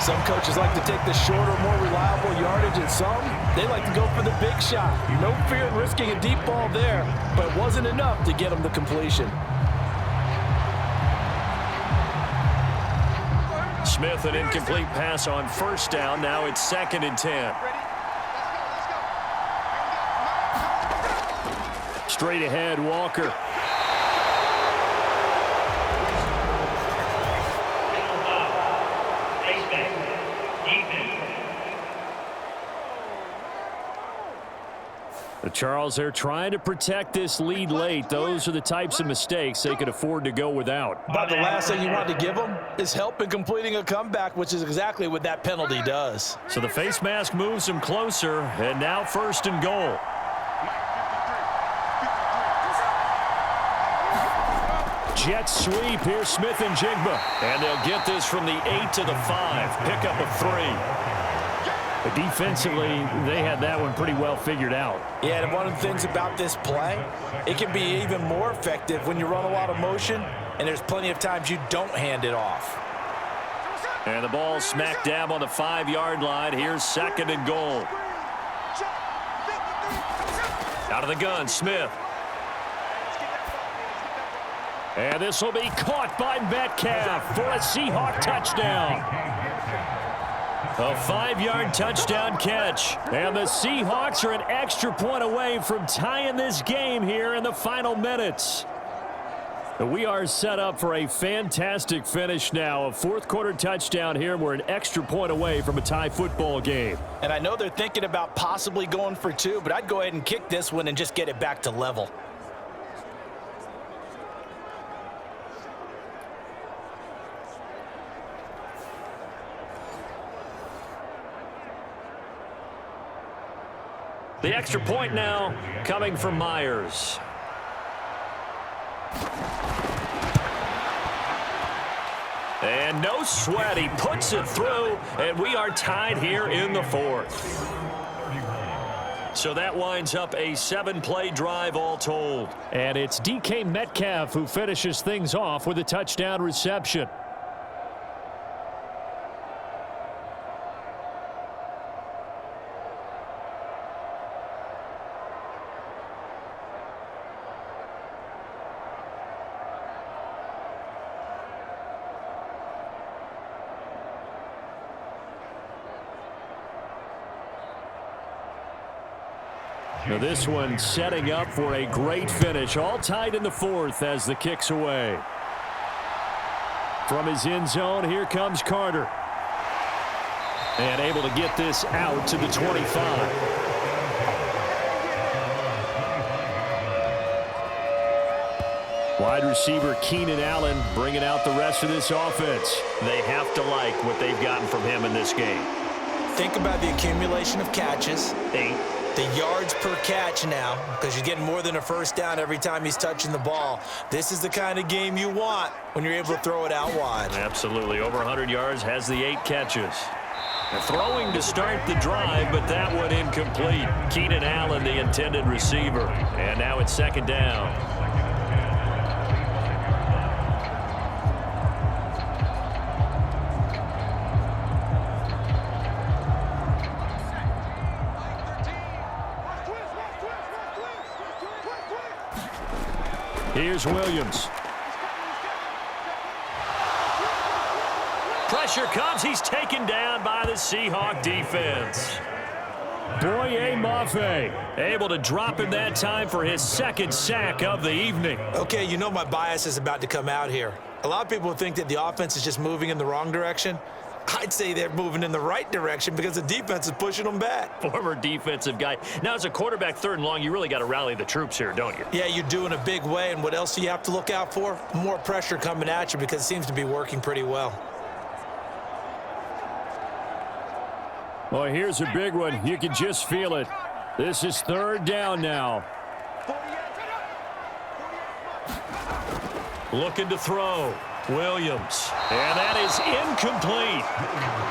Some coaches like to take the shorter, more reliable yardage, and some, they like to go for the big shot. No fear in risking a deep ball there, but it wasn't enough to get them the completion. Smith, an incomplete pass on first down. Now it's 2nd and 10. Straight ahead, Walker. Charles, they're trying to protect this lead late. Those are the types of mistakes they could afford to go without. But the last thing you want to give them is help in completing a comeback, which is exactly what that penalty does. So the face mask moves him closer, and now 1st and goal. Jet sweep. Here's Smith and Jigba. And they'll get this from the 8 to the 5. Pickup of 3. But defensively, they had that one pretty well figured out. Yeah, and one of the things about this play, it can be even more effective when you run a lot of motion, and there's plenty of times you don't hand it off. And the ball smack dab on the 5-yard line. Here's 2nd and goal. Out of the gun, Smith. And this will be caught by Metcalf for a Seahawk touchdown. A 5-yard touchdown catch. And the Seahawks are an extra point away from tying this game here in the final minutes. We are set up for a fantastic finish now. A fourth-quarter touchdown here. We're an extra point away from a tie football game. And I know they're thinking about possibly going for 2, but I'd go ahead and kick this one and just get it back to level. The extra point now coming from Myers. And no sweat, he puts it through, and we are tied here in the fourth. So that winds up a 7-play drive all told. And it's DK Metcalf who finishes things off with a touchdown reception. Now this one setting up for a great finish. All tied in the fourth as the kick's away. From his end zone, here comes Carter. And able to get this out to the 25. Wide receiver Keenan Allen bringing out the rest of this offense. They have to like what they've gotten from him in this game. Think about the accumulation of catches. 8. The yards per catch now, because you're getting more than a first down every time he's touching the ball. This is the kind of game you want when you're able to throw it out wide. Absolutely. Over 100 yards, has the 8 catches. Throwing to start the drive, but that one incomplete. Keenan Allen, the intended receiver. And now it's second down. Here's Williams. Pressure comes. He's taken down by the Seahawk defense. Boye Mafe able to drop him that time for his second sack of the evening. Okay, you know my bias is about to come out here. A lot of people think that the offense is just moving in the wrong direction. I'd say they're moving in the right direction because the defense is pushing them back. Former defensive guy. Now, as a quarterback, 3rd and long, you really got to rally the troops here, don't you? Yeah, you do in a big way. And what else do you have to look out for? More pressure coming at you because it seems to be working pretty well. Well, here's a big one. You can just feel it. This is 3rd down now. Looking to throw. Williams. And that is incomplete.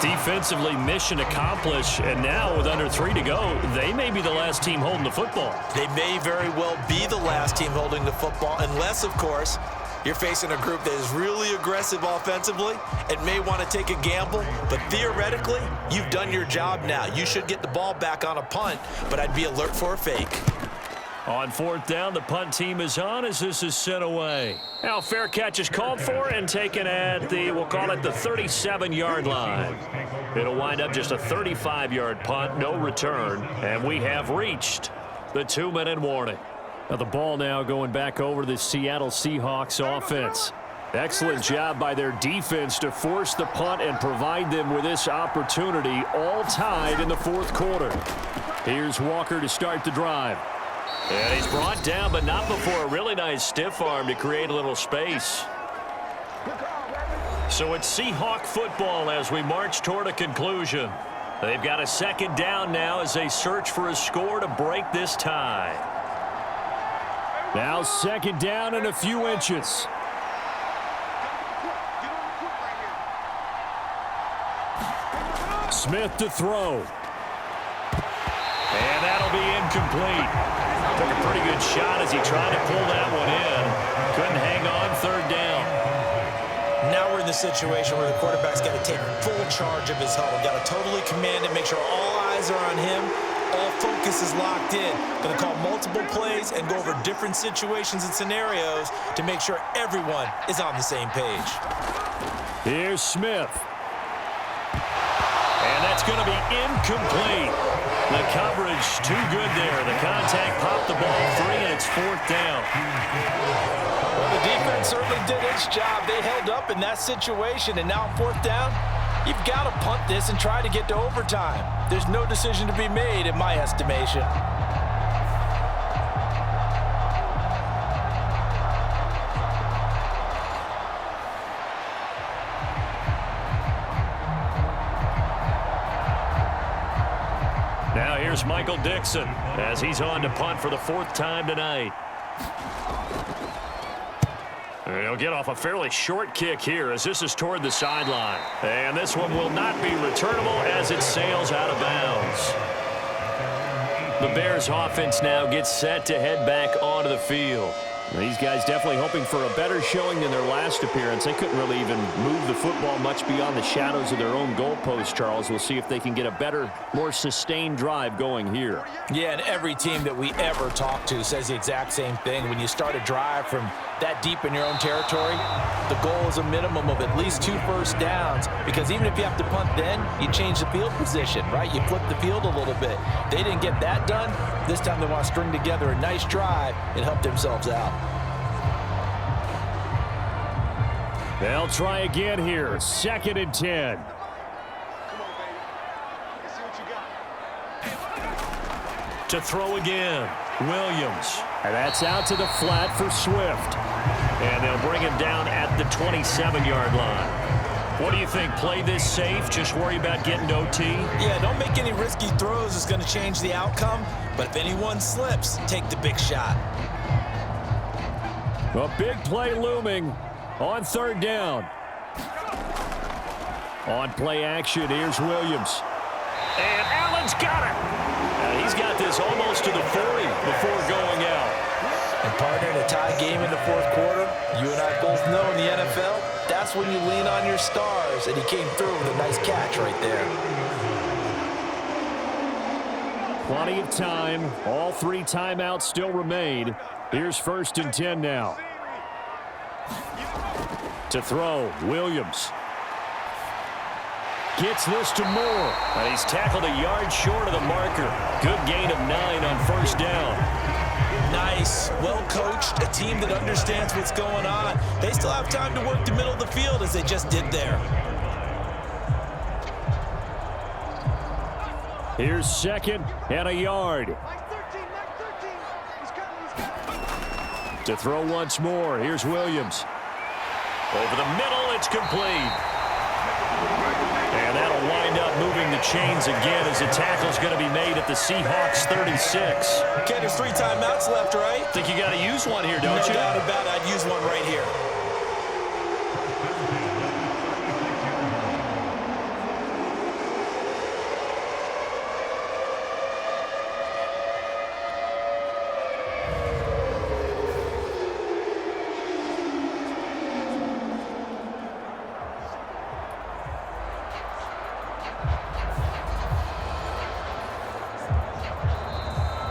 Defensively, mission accomplished. And now with under 3 to go, they may be the last team holding the football. They may very well be the last team holding the football, unless, of course, you're facing a group that is really aggressive offensively and may want to take a gamble. But theoretically, you've done your job now. You should get the ball back on a punt, but I'd be alert for a fake. On 4th down, the punt team is on as this is sent away. Now fair catch is called for and taken at the, we'll call it the 37-yard line. It'll wind up just a 35-yard punt, no return, and we have reached the 2-minute warning. Now the ball now going back over to the Seattle Seahawks offense. Excellent job by their defense to force the punt and provide them with this opportunity, all tied in the 4th quarter. Here's Walker to start the drive. And he's brought down, but not before a really nice stiff arm to create a little space. So it's Seahawk football as we march toward a conclusion. They've got a 2nd down now as they search for a score to break this tie. Now 2nd down and a few inches. Smith to throw. And that'll be incomplete. Took a pretty good shot as he tried to pull that one in. Couldn't hang on 3rd down. Now we're in the situation where the quarterback's got to take full charge of his huddle. Got to totally command it, make sure all eyes are on him, all focus is locked in. Going to call multiple plays and go over different situations and scenarios to make sure everyone is on the same page. Here's Smith. And that's going to be incomplete. The coverage too good there. The contact popped the ball free, and it's 4th down. Well, the defense certainly did its job. They held up in that situation, and now on 4th down, you've got to punt this and try to get to overtime. There's no decision to be made in my estimation. Now here's Michael Dixon as he's on to punt for the 4th time tonight. He'll get off a fairly short kick here as this is toward the sideline. And this one will not be returnable as it sails out of bounds. The Bears offense now gets set to head back onto the field. These guys definitely hoping for a better showing than their last appearance. They couldn't really even move the football much beyond the shadows of their own goalpost, Charles. We'll see if they can get a better, more sustained drive going here. Yeah, and every team that we ever talk to says the exact same thing. When you start a drive from that deep in your own territory, the goal is a minimum of at least 2 first downs, because even if you have to punt then, you change the field position, right? You flip the field a little bit. They didn't get that done. This time they want to string together a nice drive and help themselves out. They'll try again here. 2nd and 10. To throw again, Williams. And that's out to the flat for Swift. And they'll bring him down at the 27-yard line. What do you think? Play this safe? Just worry about getting to OT? Yeah, don't make any risky throws. It's going to change the outcome. But if anyone slips, take the big shot. A big play looming on 3rd down. On play action, here's Williams. And Allen's got it. He's got this almost to the 40 before going out. And partner, in a tie game in the 4th quarter, you and I both know in the NFL, that's when you lean on your stars, and he came through with a nice catch right there. Plenty of time. All 3 timeouts still remain. Here's 1st and 10 now. To throw, Williams. Gets this to Moore. And he's tackled a yard short of the marker. Good gain of 9 on 1st down. Nice, well coached, a team that understands what's going on. They still have time to work the middle of the field as they just did there. Here's 2nd and a yard. To throw once more, here's Williams. Over the middle, it's complete. And that'll wind up moving the chains again as the tackle's going to be made at the Seahawks 36. Okay, there's 3 timeouts left, right? Think you got to use one here, don't you? No doubt about it. I'd use one right here.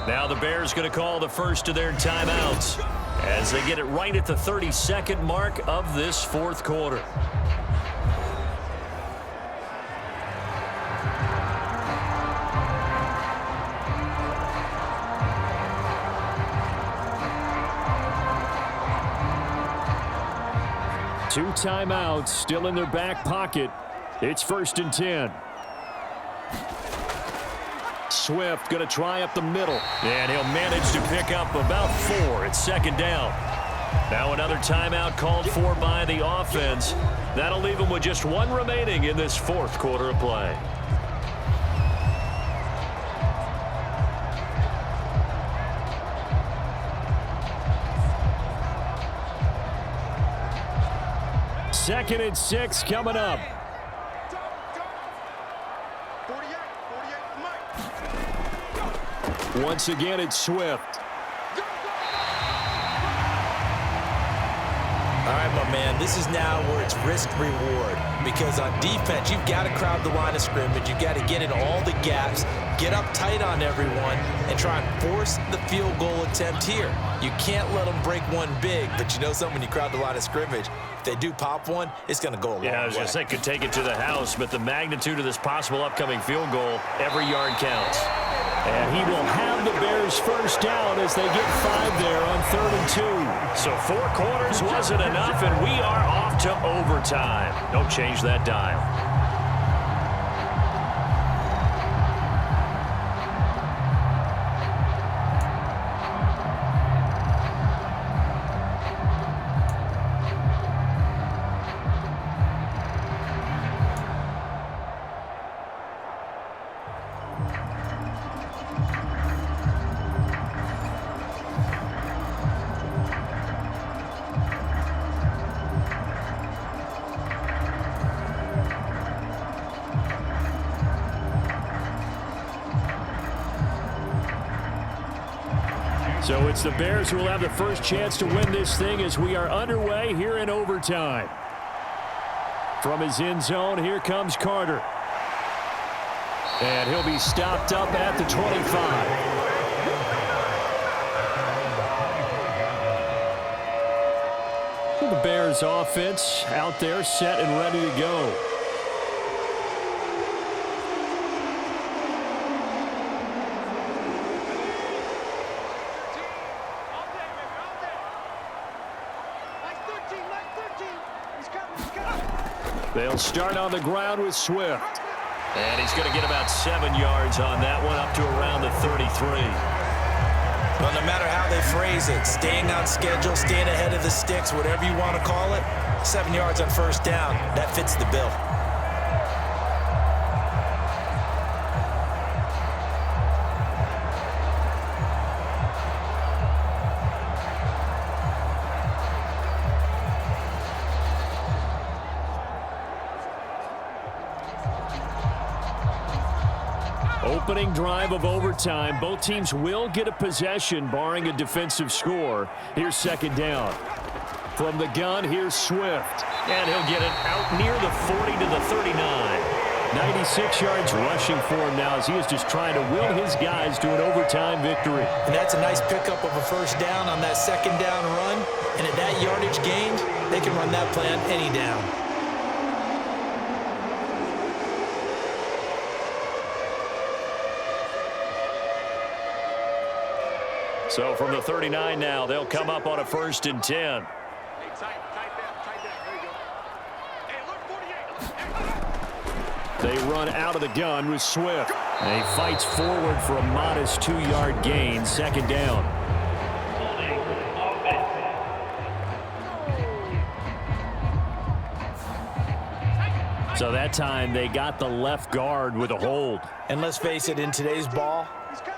Now the Bears going to call the first of their timeouts as they get it right at the 32nd mark of this 4th quarter. Two timeouts still in their back pocket. It's 1st and 10. Swift going to try up the middle. And he'll manage to pick up about 4 at 2nd down. Now another timeout called for by the offense. That'll leave them with just 1 remaining in this 4th quarter of play. Second and 6 coming up. Once again, it's Swift. All right, my man, this is now where it's risk-reward. Because on defense, you've got to crowd the line of scrimmage. You've got to get in all the gaps, get up tight on everyone, and try and force the field goal attempt here. You can't let them break one big, but you know something, when you crowd the line of scrimmage, if they do pop one, it's going to go a long way. Yeah, I was going to say, could take it to the house, but the magnitude of this possible upcoming field goal, every yard counts. And he will have the Bears first down as they get 5 there on 3rd and 2. So 4 quarters wasn't enough, and we are off to overtime. Don't change that dial. So it's the Bears who will have the first chance to win this thing as we are underway here in overtime. From his end zone, here comes Carter. And he'll be stopped up at the 25. The Bears offense out there set and ready to go. They'll start on the ground with Swift. And he's going to get about 7 yards on that one, up to around the 33. Well, no matter how they phrase it, staying on schedule, staying ahead of the sticks, whatever you want to call it, 7 yards on first down, that fits the bill. Opening drive of overtime. Both teams will get a possession, barring a defensive score. Here's 2nd down. From the gun, here's Swift. And he'll get it out near the 40 to the 39. 96 yards rushing for him now as he is just trying to will his guys to an overtime victory. And that's a nice pickup of a first down on that 2nd down run. And at that yardage gained, they can run that play on any down. So from the 39 now, they'll come up on a 1st and 10. They run out of the gun with Swift. And he fights forward for a modest 2-yard gain, 2nd down. So that time they got the left guard with a hold. And let's face it, in today's ball,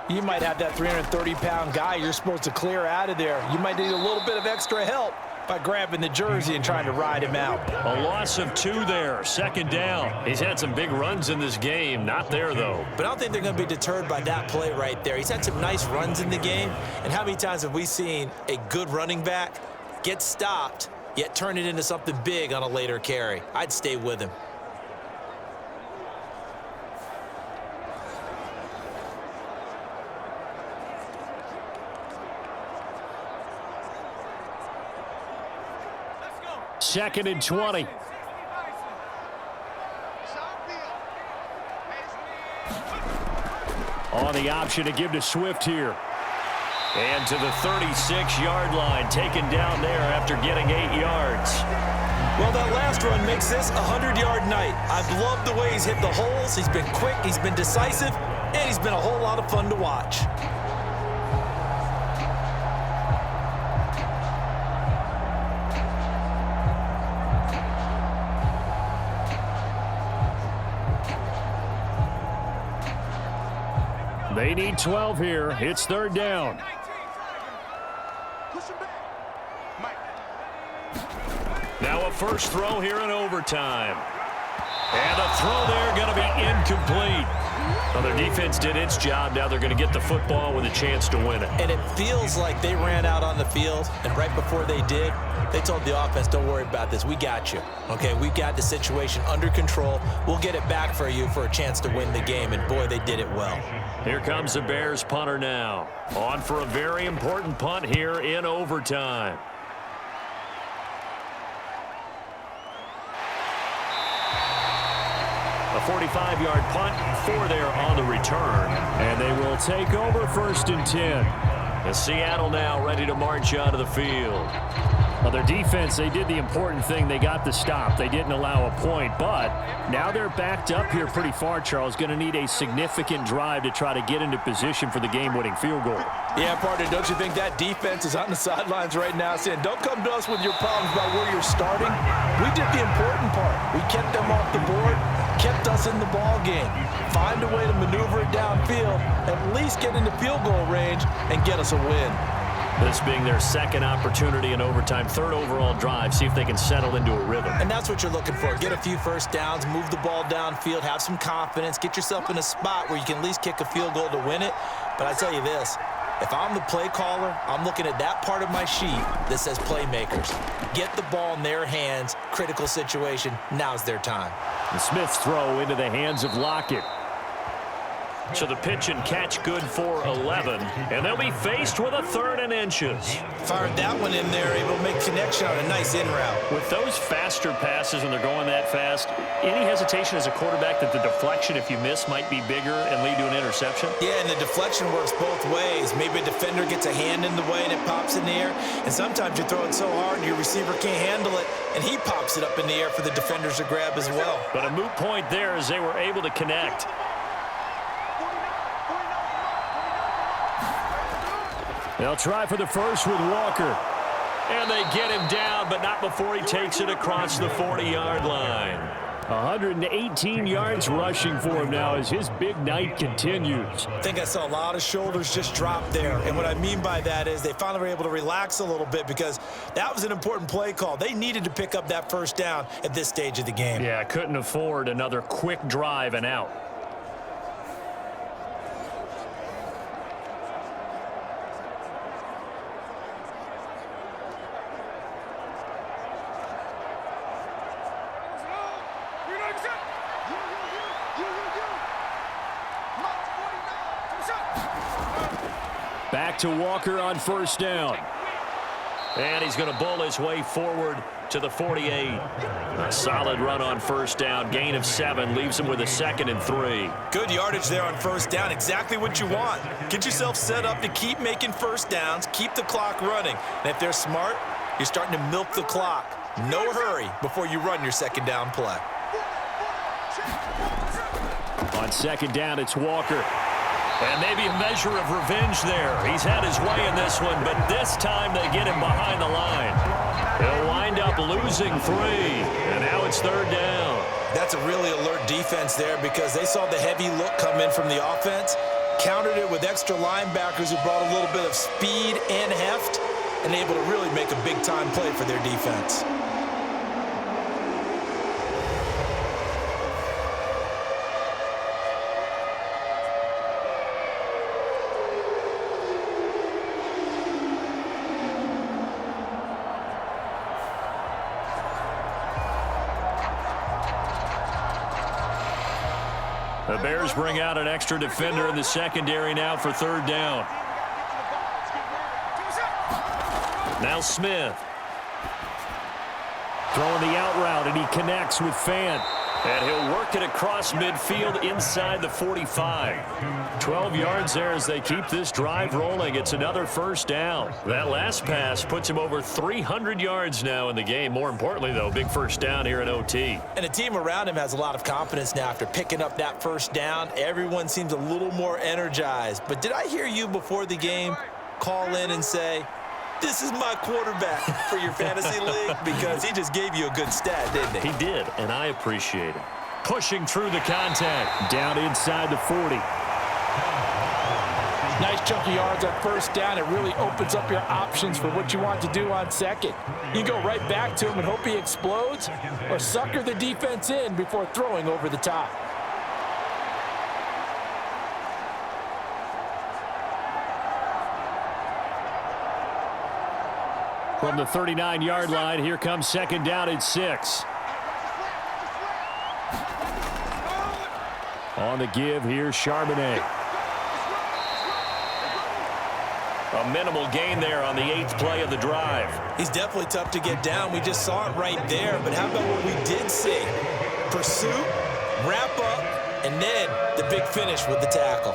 you might have that 330-pound guy you're supposed to clear out of there. You might need a little bit of extra help by grabbing the jersey and trying to ride him out. A loss of 2 there, 2nd down. He's had some big runs in this game. Not there, though. But I don't think they're going to be deterred by that play right there. He's had some nice runs in the game. And how many times have we seen a good running back get stopped, yet turn it into something big on a later carry? I'd stay with him. Second and 20. On the option to give to Swift here. And to the 36-yard line, taken down there after getting 8 yards. Well, that last run makes this a 100-yard night. I've loved the way he's hit the holes. He's been quick, he's been decisive, and he's been a whole lot of fun to watch. They need 12 here. It's 3rd down. Now a first throw here in overtime. And a throw there going to be incomplete. Well, their defense did its job. Now they're going to get the football with a chance to win it. And it feels like they ran out on the field, and right before they did, they told the offense, don't worry about this. We got you. Okay, we got the situation under control. We'll get it back for you for a chance to win the game. And, boy, they did it well. Here comes the Bears punter now. On for a very important punt here in overtime. A 45-yard punt for there on the return. And they will take over 1st and 10. And Seattle now ready to march out of the field. Well, their defense, they did the important thing. They got the stop. They didn't allow a point, but now they're backed up here pretty far, Charles. Going to need a significant drive to try to get into position for the game-winning field goal. Yeah, partner, don't you think that defense is on the sidelines right now saying, don't come to us with your problems about where you're starting? We did the important part. We kept them off the board, kept us in the ball game. Find a way to maneuver it downfield, at least get into field goal range, and get us a win. This being their second opportunity in overtime, 3rd overall drive, see if they can settle into a rhythm. And that's what you're looking for. Get a few first downs, move the ball downfield, have some confidence, get yourself in a spot where you can at least kick a field goal to win it. But I tell you this, if I'm the play caller, I'm looking at that part of my sheet that says playmakers. Get the ball in their hands, critical situation, now's their time. And Smith's throw into the hands of Lockett. So the pitch and catch good for 11, and they'll be faced with a 3rd and inches. Fired that one in there, able to make connection on a nice in route. With those faster passes when they're going that fast, any hesitation as a quarterback that the deflection, if you miss, might be bigger and lead to an interception? Yeah, and the deflection works both ways. Maybe a defender gets a hand in the way and it pops in the air, and sometimes you throw it so hard your receiver can't handle it, and he pops it up in the air for the defenders to grab as well. But a moot point there as they were able to connect. They'll try for the first with Walker. And they get him down, but not before he takes it across the 40-yard line. 118 yards rushing for him now as his big night continues. I think I saw a lot of shoulders just drop there. And what I mean by that is they finally were able to relax a little bit because that was an important play call. They needed to pick up that first down at this stage of the game. Yeah, couldn't afford another quick drive and out. Back to Walker on 1st down. And he's going to bull his way forward to the 48. A solid run on 1st down. Gain of 7 leaves him with a 2nd and 3. Good yardage there on 1st down. Exactly what you want. Get yourself set up to keep making first downs, keep the clock running. And if they're smart, you're starting to milk the clock. No hurry before you run your 2nd down play. On 2nd down, it's Walker. And maybe a measure of revenge there. He's had his way in this one, but this time they get him behind the line. They'll wind up losing 3, and now it's 3rd down. That's a really alert defense there because they saw the heavy look come in from the offense, countered it with extra linebackers who brought a little bit of speed and heft, and able to really make a big-time play for their defense. The Bears bring out an extra defender in the secondary now for 3rd down. Now Smith. Throwing the out route, and he connects with Fant. And he'll work it across midfield inside the 45. 12 yards there as they keep this drive rolling. It's another 1st down. That last pass puts him over 300 yards now in the game. More importantly, though, big 1st down here in OT. And the team around him has a lot of confidence now after picking up that 1st down. Everyone seems a little more energized. But did I hear you before the game call in and say, this is my quarterback for your fantasy league? Because he just gave you a good stat, didn't he? He did, and I appreciate it. Pushing through the contact. Down inside the 40. Nice chunky yards on 1st down. It really opens up your options for what you want to do on 2nd. You go right back to him and hope he explodes, or sucker the defense in before throwing over the top. From the 39-yard line, here comes second down and 6. On the give, here's Charbonnet. A minimal gain there on the 8th play of the drive. He's definitely tough to get down. We just saw it right there. But how about what we did see? Pursuit, wrap up, and then the big finish with the tackle.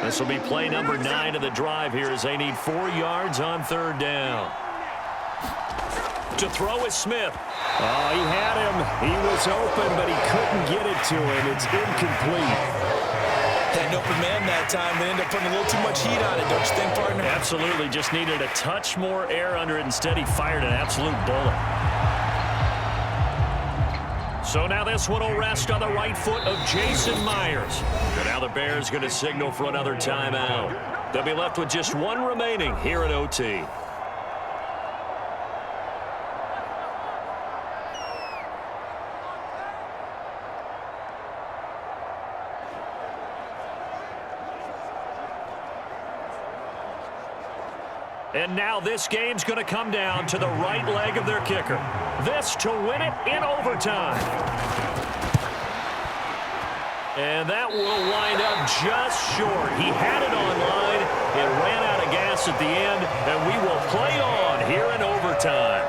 This will be play number 9 of the drive here as they need 4 yards on third down. To throw is Smith. Oh, he had him. He was open, but he couldn't get it to him. It's incomplete. Had an open man that time. They ended up putting a little too much heat on it, don't you think, partner? Absolutely. Just needed a touch more air under it. Instead, he fired an absolute bullet. So now this one will rest on the right foot of Jason Myers. And now the Bears going to signal for another timeout. They'll be left with just one remaining here at OT. And now this game's going to come down to the right leg of their kicker. This to win it in overtime. And that will wind up just short. He had it on line. It ran out of gas at the end, and we will play on here in overtime.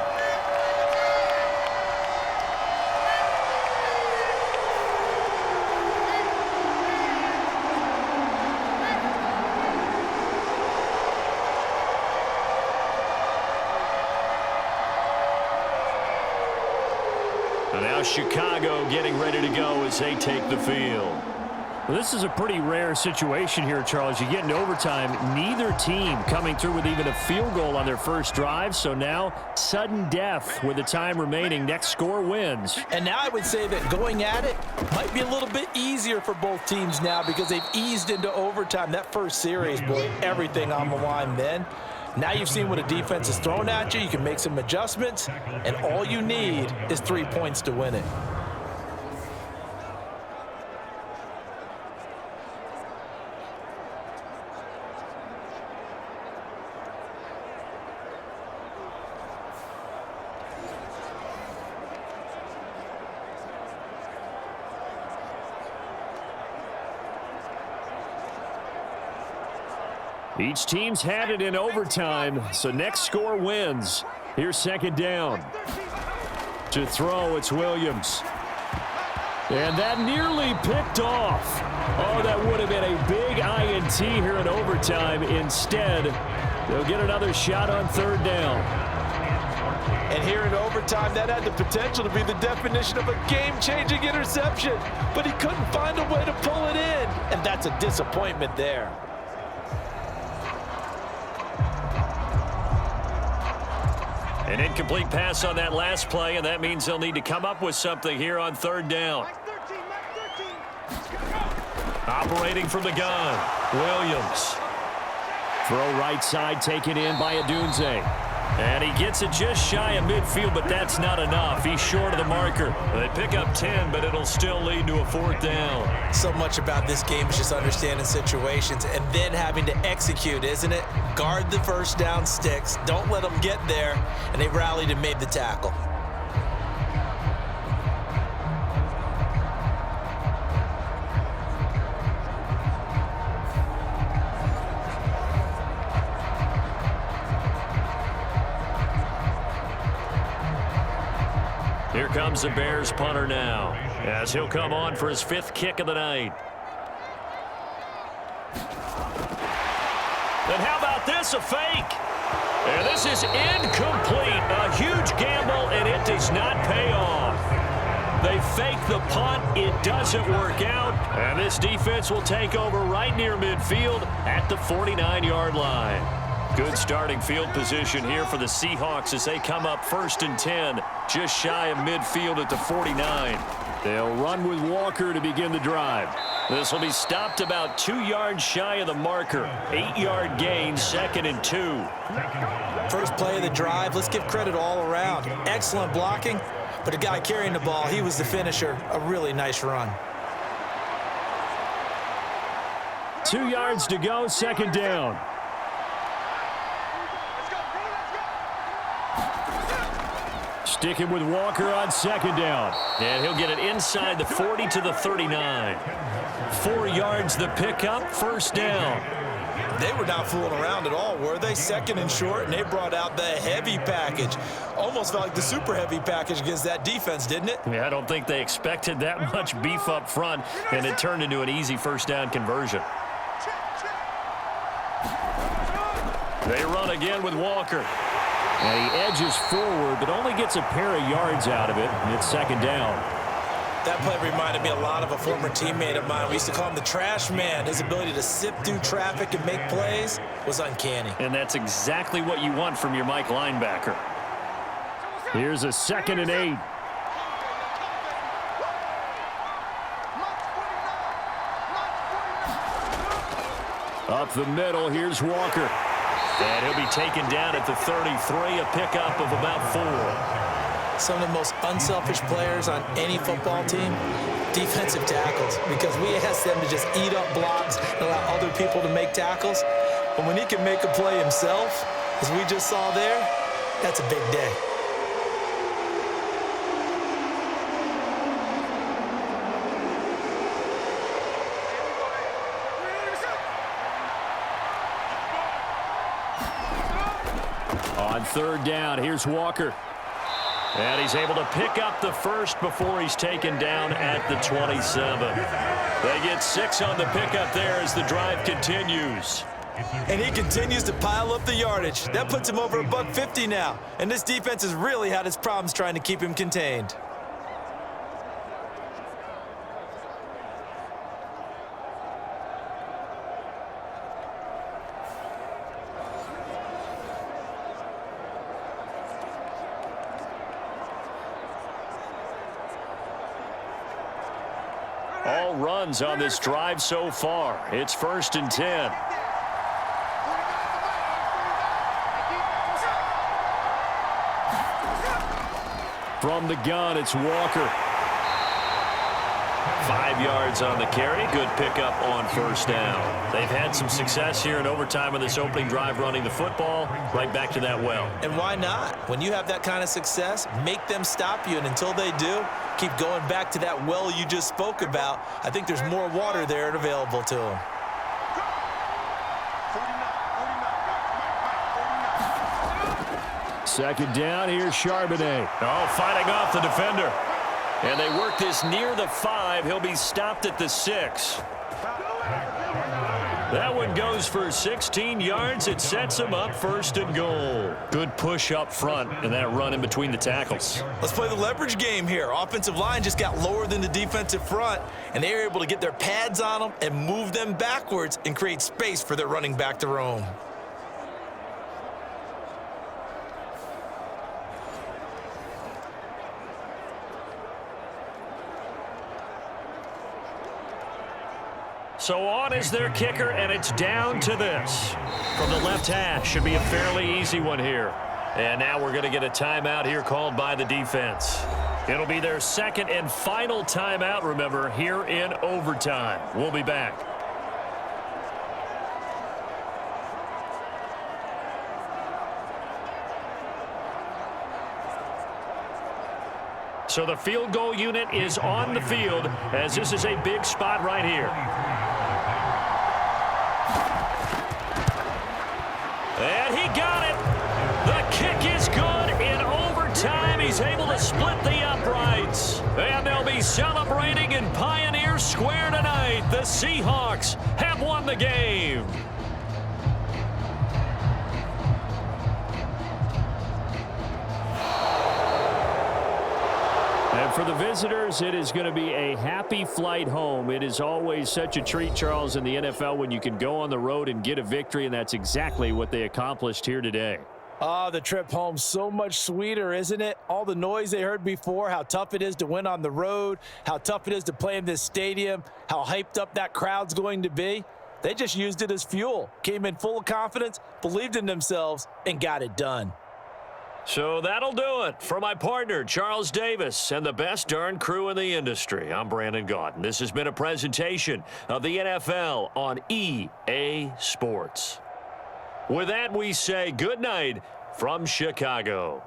Now Chicago getting ready to go as they take the field. Well, this is a pretty rare situation here, Charles. You get in overtime, neither team coming through with even a field goal on their first drive. So now, sudden death with the time remaining. Next score wins. And now I would say that going at it might be a little bit easier for both teams now because they've eased into overtime. That first series, boy, everything on the line then. Now you've seen what a defense is thrown at you. You can make some adjustments, and all you need is 3 points to win it. Each team's had it in overtime, so next score wins. Here's second down. To throw, it's Williams. And that nearly picked off. Oh, that would have been a big INT here in overtime. Instead, they'll get another shot on third down. And here in overtime, that had the potential to be the definition of a game-changing interception. But he couldn't find a way to pull it in. And that's a disappointment there. An incomplete pass on that last play, and that means they'll need to come up with something here on third down. Operating from the gun, Williams. Throw right side taken in by Odunze. And he gets it just shy of midfield, but that's not enough. He's short of the marker. They pick up 10, but it'll still lead to a fourth down. So much about this game is just understanding situations and then having to execute, isn't it? Guard the first down sticks. Don't let them get there. And they rallied and made the tackle. Here comes the Bears punter now, as he'll come on for his 5th kick of the night. And how about this, a fake? And this is incomplete. A huge gamble, and it does not pay off. They fake the punt. It doesn't work out. And this defense will take over right near midfield at the 49-yard line. Good starting field position here for the Seahawks as they come up 1st and 10, just shy of midfield at the 49. They'll run with Walker to begin the drive. This will be stopped about 2 yards shy of the marker. 8-yard gain, 2nd and 2. First play of the drive, let's give credit all around. Excellent blocking, but the guy carrying the ball, he was the finisher. A really nice run. 2 yards to go, 2nd down. Sticking with Walker on 2nd down. And he'll get it inside the 40 to the 39. 4 yards the pickup, 1st down. They were not fooling around at all, were they? 2nd and short, and they brought out the heavy package. Almost felt like the super heavy package against that defense, didn't it? Yeah, I don't think they expected that much beef up front, and it turned into an easy 1st down conversion. They run again with Walker. And he edges forward, but only gets a pair of yards out of it, and it's 2nd down. That play reminded me a lot of a former teammate of mine. We used to call him the trash man. His ability to sift through traffic and make plays was uncanny. And that's exactly what you want from your Mike linebacker. Here's a 2nd and 8. Up the middle, here's Walker. And he'll be taken down at the 33, a pickup of about 4. Some of the most unselfish players on any football team, defensive tackles, because we ask them to just eat up blocks and allow other people to make tackles. But when he can make a play himself, as we just saw there, that's a big day. On 3rd down, here's Walker. And he's able to pick up the 1st before he's taken down at the 27. They get 6 on the pickup there as the drive continues. And he continues to pile up the yardage. That puts him over $150 now. And this defense has really had its problems trying to keep him contained. All runs on this drive so far. It's 1st and 10. From the gun, it's Walker. 5 yards on the carry. Good pickup on 1st down. They've had some success here in overtime on this opening drive running the football. Right back to that well. And why not? When you have that kind of success, make them stop you. And until they do, keep going back to that well you just spoke about. I think there's more water there and available to them. Second down, here's Charbonnet. Oh, fighting off the defender. And they work this near the 5. He'll be stopped at the 6. That one goes for 16 yards. It sets him up 1st and goal. Good push up front and that run in between the tackles. Let's play the leverage game here. Offensive line just got lower than the defensive front, and they were able to get their pads on them and move them backwards and create space for their running back to roam. So on is their kicker, and it's down to this. From the left hash, should be a fairly easy one here. And now we're going to get a timeout here called by the defense. It'll be their 2nd and final timeout, remember, here in overtime. We'll be back. So the field goal unit is on the field as this is a big spot right here. And he got it. The kick is good in overtime. He's able to split the uprights. And they'll be celebrating in Pioneer Square tonight. The Seahawks have won the game. And for the visitors, it is going to be a happy flight home. It is always such a treat, Charles, in the NFL when you can go on the road and get a victory, and that's exactly what they accomplished here today. Oh, the trip home, so much sweeter, isn't it? All the noise they heard before, how tough it is to win on the road, how tough it is to play in this stadium, how hyped up that crowd's going to be. They just used it as fuel, came in full of confidence, believed in themselves, and got it done. So that'll do it. For my partner, Charles Davis, and the best darn crew in the industry, I'm Brandon Gaudin. This has been a presentation of the NFL on EA Sports. With that, we say good night from Chicago.